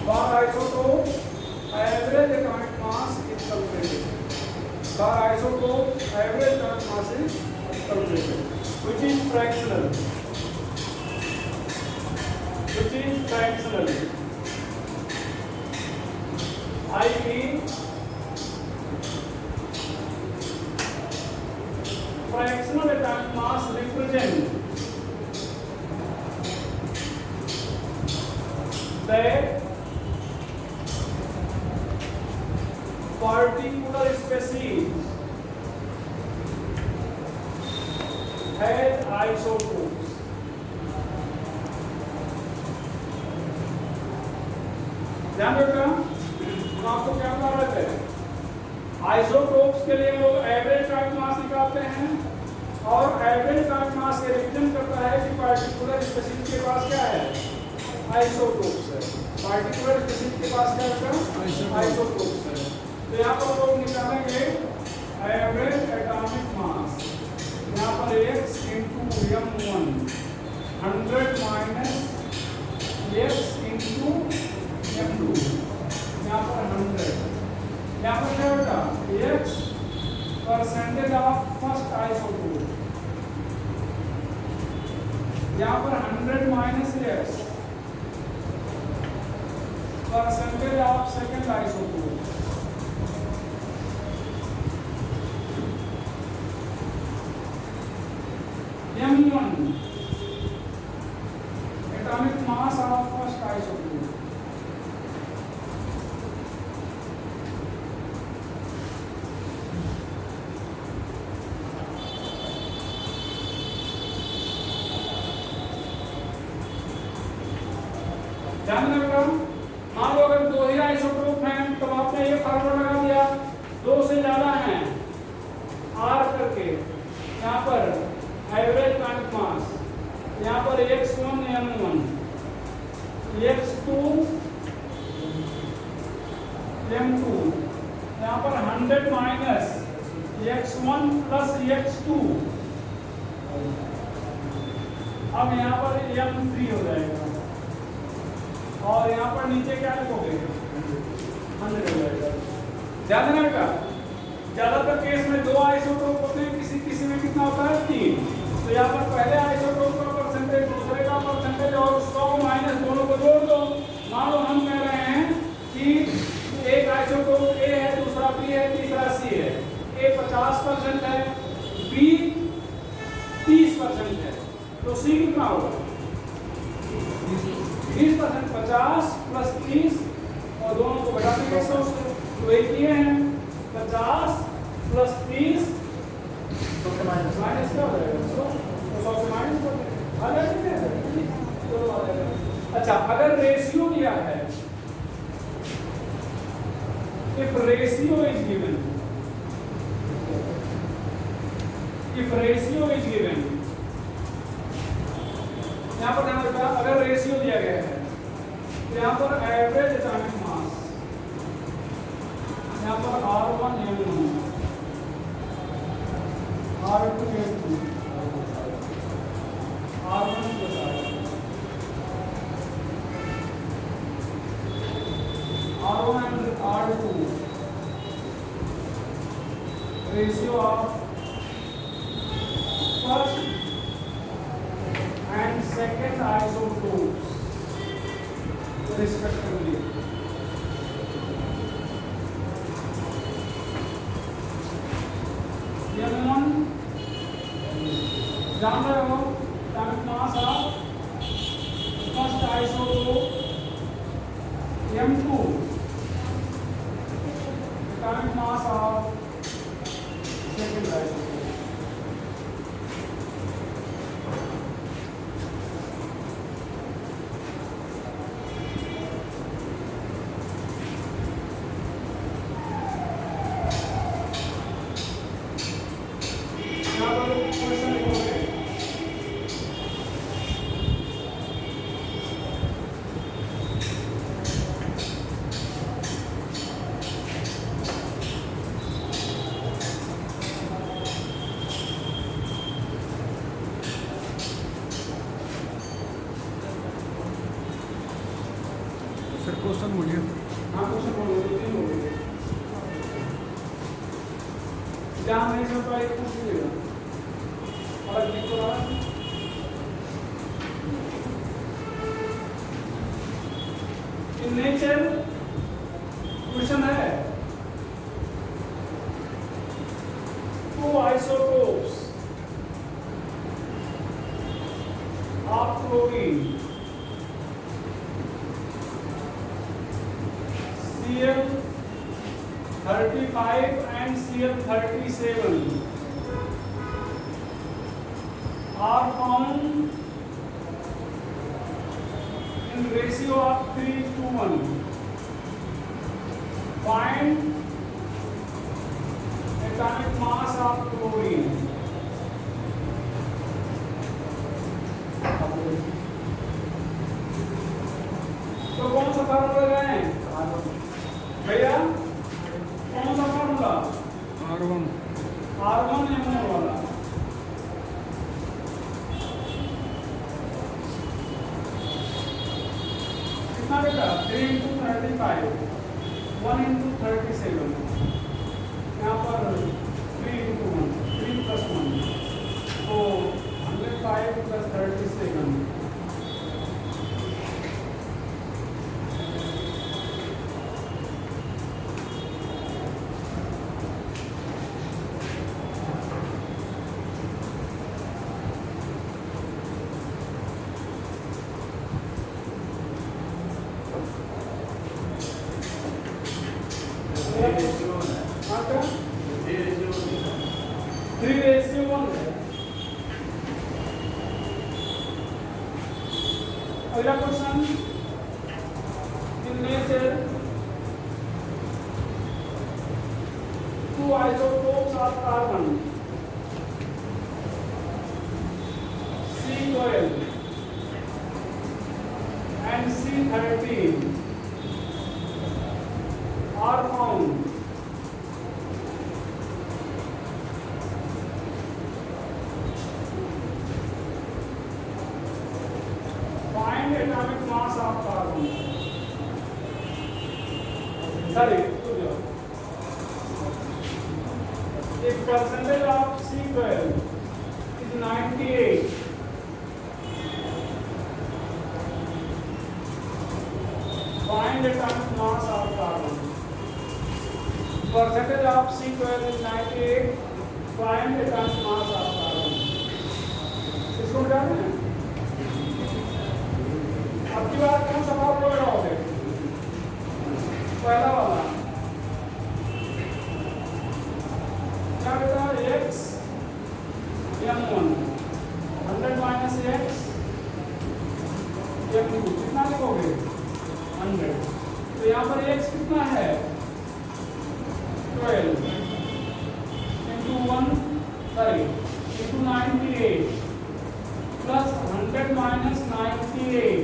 For isotopes average atomic mass is calculated. For isotopes, average atomic mass is calculated, which is fractional. i.e. fractional atomic mass represent that particular species has isotopes. ध्यान रखना, हम आपको क्या बता रहे थे, isotopes के लिए लोग एवरेज एटॉमिक मास निकालते हैं और एवरेज एटॉमिक मास ये रिप्रेजेंट करता है कि पार्टिकुलर स्पीशीज के पास क्या है, आइसोटोप्स है। पार्टिकुलर स्पीशीज के पास क्या है, आइसोटोप्स है। तो यहाँ पर लोग निकालेंगे एवरेज एटॉमिक मास, यहाँ पर x into m1 100 minus x into m2, यहाँ पर 100, यहाँ पर क्या होगा x percentage of first isotope, यहाँ पर 100 minus x percentage of second isotope, m1 atomic mass of first isotope. ध्यान रखना, मान लो अगर दो ही आइसोटोप हैं तो आपने ये फार्मूला लगा दिया, दो से ज्यादा हैं R करके, यहाँ पर एवरेज एटॉमिक मास, यहाँ पर x1 m1 x2 m2, यहाँ पर 100 माइनस x1 प्लस x2, अब यहाँ पर m3 हो जाएगा और यहाँ पर नीचे क्या लिखोगे, 100 हो जाएगा। ध्यान रखना, ज्यादातर केस में दो आइसोटोप होते हैं, किसी में कितना होता है, 3। तो यहाँ पर पहले आइसोटोप का परसेंटेज, दूसरे का परसेंटेज और 100 माइनस दोनों को जोड़ दो। मान लो हम कह रहे हैं कि एक आइसोटोप A है, दूसरा B है, तीसरा C है। A 50% है, B 30% है, तो C कितना होगा, 20% 50 प्लस 30 और दोनों को घटा देंगे 100 से, तो एक ये है 50 प्लस 30 माइनस क्या हो जाएगा 100, तो 100 से माइनस कर देंगे, आ जाएगा। चलो आ जाएगा। अच्छा, अगर रेशियो दिया है, if ratio is given, if ratio is given, यहाँ पर ध्यान रखना, अगर रेशियो दिया गया है तो यहाँ पर एवरेज एटॉमिक मास, यहाँ पर R1 M1 R2 M2 R1 plus R1 and R2 ratio of first and second isotopes respectively. M1 जान रहे हो, atomic mass of first isotope, M2 atomic mass of second isotope. Sir question बोलिए। हाँ, question बोलो, तीन बोलिए। जहाँ नहीं समझ पाए पूछ लीजिएगा, और लिख तो रहा है। In nature क्वेश्चन है, two isotopes of chlorine Cl35 and Cl37 are found in ratio of 3:1. Find atomic mass of chlorine. तो कौन सा फार्मूला लगाएं भैया, कौन सा फार्मूला? R1 M1 वाला। कितना बेटा? 3 into 35, 1 into 37, यहाँ पर 3 into 1, 3 plus 1, तो 105 plus 37, अगला question, in nature two isotopes of carbon C12 and C13 are found atomic mass of carbon. Sorry, if percentage of C12 is 98, find atomic mass of carbon. Percentage of C12 is 98, find atomic mass of carbon. इसको क्या है? आपकी बाद कौन सा formula लगाओगे? पहला वाला क्या बेटा? x m1 100 minus x m2 कितना लिखोगे? 100। तो यहाँ पर x कितना है? 12 into 98 plus 100 minus 98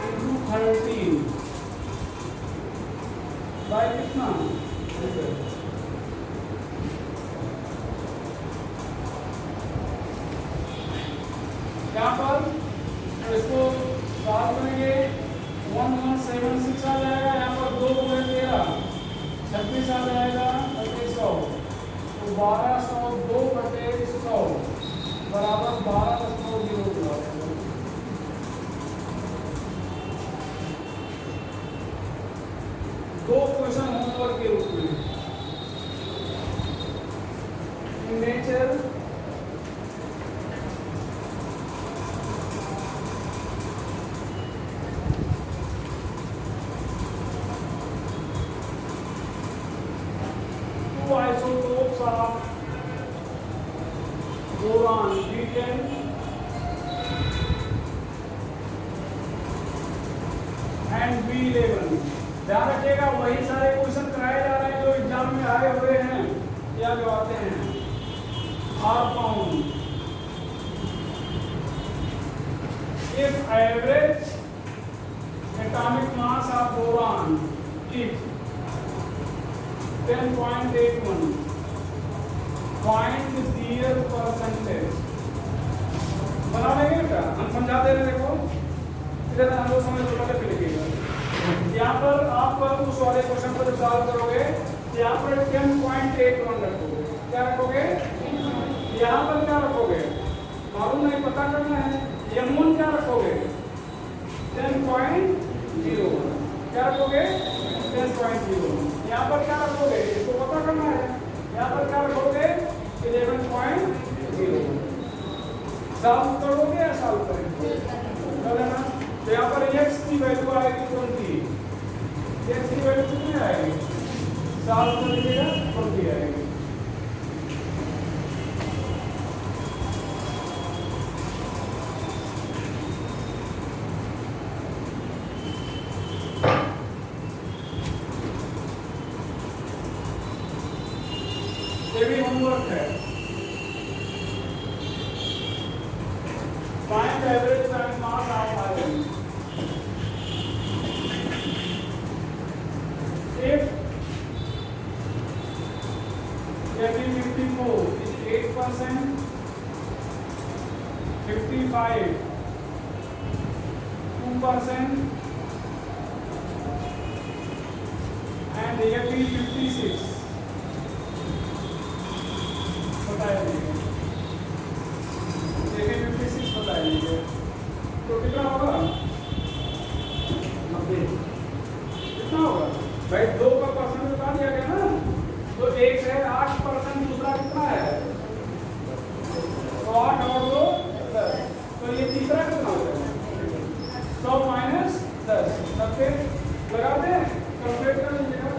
into 13 by कितना? यहाँ पर इसको सॉल्व करेंगे 1176 आ जाएगा। यहाँ पर 2 गुणे 13 36 आ जाएगा 3100। तो 1200 2 बटे 100 बराबर 12.0। दो क्वेश्चन होमवर्क के रूप में। Nature isotopes of boron B10 and B11। ध्यान रखिएगा वही सारे क्वेश्चन कराए जा रहे हैं जो एग्जाम में आए हुए हैं या जो आते हैं। are found if average atomic mass of boron is 10.81 find their percentage। बना लेंगे क्या? हम समझा दे रहे हैं। देखो इधर हम लोग समझ लो पहले लिखिएगा। यहाँ पर आप उस वाले क्वेश्चन को जब सॉल्व करोगे यहाँ पर 10.81 रखोगे। क्या रखोगे? यहाँ पर क्या रखोगे? मालूम नहीं, पता करना है। m1 क्या रखोगे? 10.0। क्या रखोगे? 10.0। यहाँ पर क्या रखोगे? इसको पता करना है। यहाँ पर क्या रखोगे? 11.0। सॉल्व करोगे या सॉल्व करेंगे? कर लेना। तो यहाँ पर x की वैल्यू आएगी 20। x की वैल्यू कितनी आएगी? सॉल्व कर लीजिएगा 20 आएगी। ये भी होमवर्क है। Find average atomic mass of iron if Fe54 is 8%, 55 2% and Fe56 बताइए। देखिए 56 बताइए तो कितना होगा? 90। कितना होगा भाई? 2 का परसेंट बता दिया गया ना। तो एक है 8%, दूसरा कितना है? तो 8 और 2 10। तो ये तीसरा कितना होगा? 100 माइनस 10 90 लगा दें। कैलकुलेट कर लीजिएगा।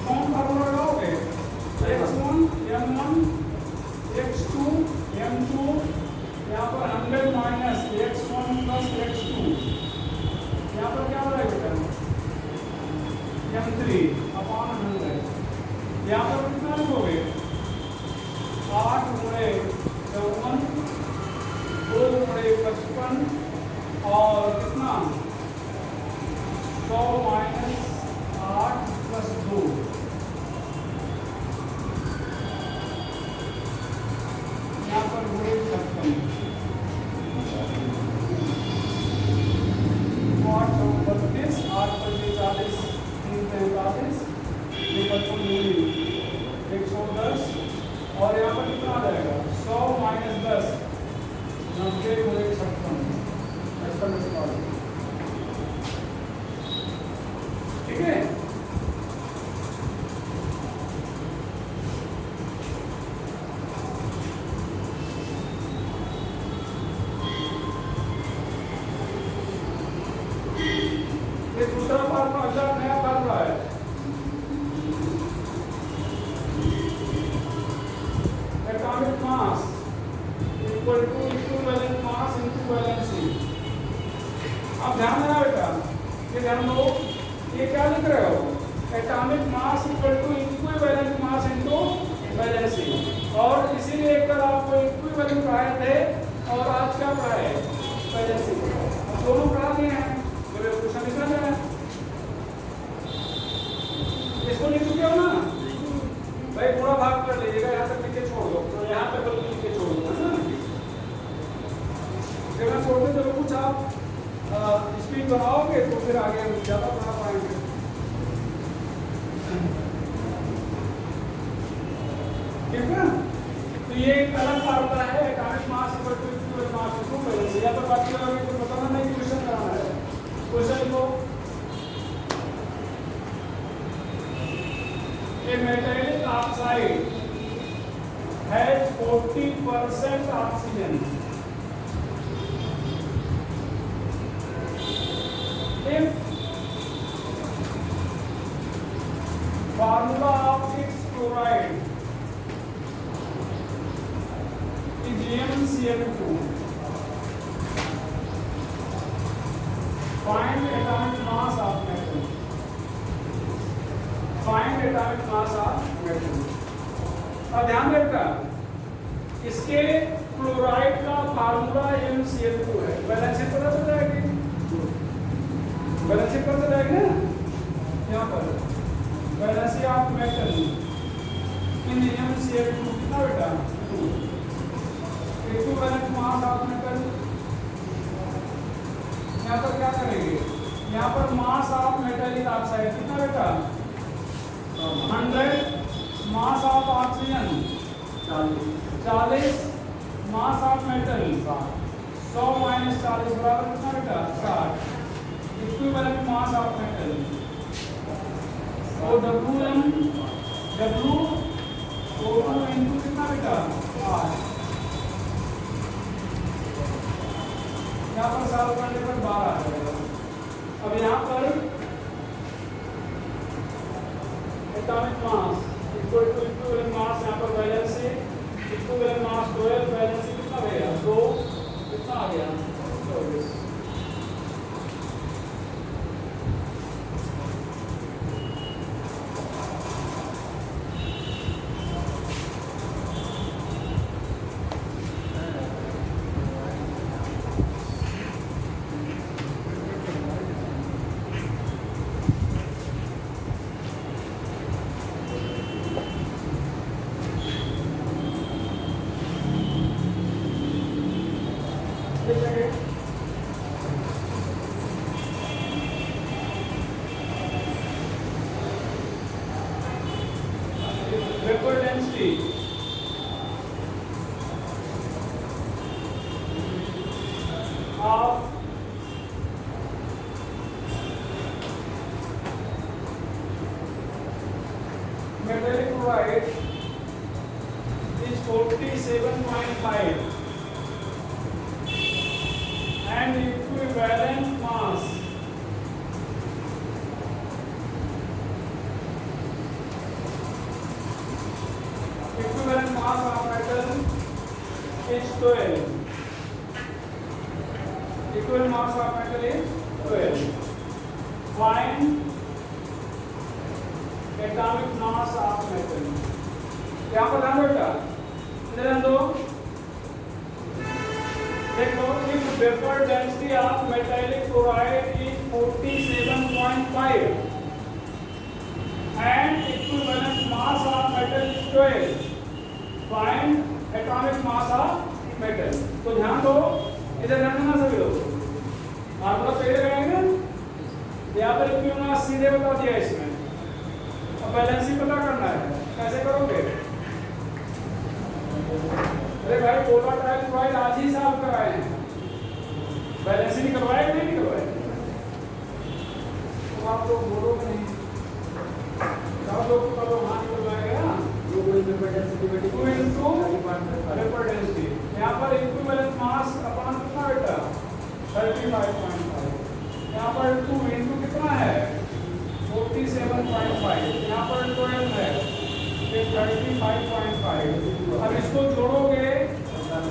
कौन फार्मूला लगाओगे? x1 m1 x2 m2 यहाँ पर 100 माइनस x1 प्लस x2 यहाँ पर क्या हो जाएगा? m3 upon 100। यहाँ पर कितना लिखोगे? 8 गुणे 54 2 गुणे 55 और कितना? 100 माइनस 8 प्लस 2 यहाँ पर गुणे 56 8 32 8 25 40 3 45 ये 55 110 और यहाँ पर कितना आ जाएगा? 100 माइनस 10 90 गुणे 56 ऐसा निकाल। ठीक है। अगला नया फार्मूला है, atomic mass equal to equivalent mass into valency. अब ध्यान देना बेटा, ये ध्यान दो, ये क्या लिख रहे हो, atomic mass equal to equivalent mass into valency. और इसीलिए एक बार आपको इक्विवेलेंट पढ़ाए थे और आज क्या पढ़ाए, वैलेंसी। दोनों पढ़ा दिए हैं, मेरे क्वेश्चन लिखना है, इसको लिख चुके हो ना भाई, पूरा भाग कर लीजिएगा, यहाँ तक लिख के छोड़ दो, तो यहाँ तक बल्कि लिख के छोड़ दो ना, जब मैं छोड़ दूँ तो कुछ आप स्पीड बनाओगे तो फिर आगे हम ज़्यादा बना पाएंगे। ठीक है, तो ये एक अलग फार्मूला है, atomic mass equal to equivalent mass into valency. यहाँ पर बात करोगे तो बताना नहीं, क्वेश्चन कराना है, क्वेश्चन लिखो। A metallic oxide has 40% oxygen. If formula of its chloride is MnCl2, find atomic mass of metal. Find atomic mass of metal. अब ध्यान देगा, इसके क्लोराइड का फार्मूला MnCl2 है। वैलेंसी पता चल जाएगी, वैलेंसी पता चल जाएगी ना, यहाँ पर valency of metal in MnCl2 कितना बेटा, इक्विवेलेंट मास ऑफ मेटल। यहाँ पर क्या करेंगे, यहाँ पर मास ऑफ मेटलिक ऑक्साइड कितना बेटा, 100, mass of oxygen 40, mass of metal 100 minus 40 बराबर कितना बेटा, 60, इक्विवेलेंट मास ऑफ मेटल। और W इनटू कितना बेटा, 8। यहाँ पर सॉल्व करने पर 12 आ जाएगा। अब यहाँ पर atomic mass equal to equivalent mass, यहाँ पर वैलेंसी इक्विवेलेंट मास 12, वैलेंसी कितना गया 2, कितना आ गया 24। Vapor density of metallic chloride is 47.5 and equivalent mass of metal is 12. Equivalent mass of metal is 12. Find atomic mass of metal. यहाँ पर ध्यान बेटा, इधर दो, देखो, if vapor density of metallic chloride is 47.5 and equivalent mass of metal is 12. Find atomic mass of metal. तो ध्यान दो, इधर ध्यान देना सभी लोग, फार्मूला पहले लगाएंगे, यहाँ पर इक्विवेलेंट मास सीधे बता दिया इसमें। अब बैलेंसी पता करना है, कैसे करोगे, अरे भाई पोलर ट्रायल क्लोराइड आज ही साफ कराए हैं, बैलेंसी नहीं करवाए नहीं करवाए, तो आप लोग बोलोगे नहीं, सब लोग करो हाँ निकलवाएगा ना, वेपर डेंसिटी। यहाँ पर इक्विवेलेंट मास अपना कितना बेटा 35.5, यहाँ पर 2 इनटू कितना है इसको जोड़ोगे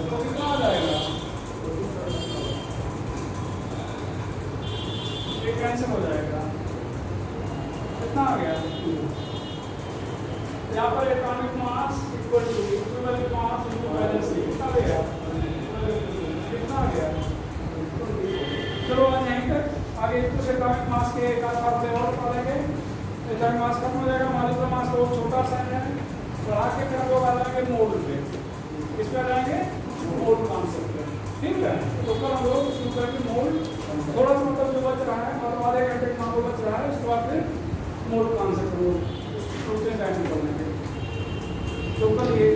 तो कितना आ जाएगा, ये कैंसिल हो जाएगा, कितना आ गया, यहाँ पर atomic mass equal to equivalent mass into valency कितना आ गया, कितना आ गया। चलो आज यहीं तक, आगे कुछ एटॉमिक मास के एक आध फार्मूले और पढ़ेंगे। एटॉमिक मास खत्म हो जाएगा, मॉलिक्यूलर मास बहुत छोटा सा है, बढ़ा के फिर हम लोग आ जाएंगे मोल पे, इसमें आ जाएंगे मोल कॉन्सेप्ट पे, ठीक है। तो कल हम लोग शुरू करेंगे मोल, थोड़ा सा मतलब जो बच रहा है और आधे घंटे का बच रहा है, उसके बाद फिर मोल कॉन्सेप्ट टाइम में पढ़ेंगे। तो कल ये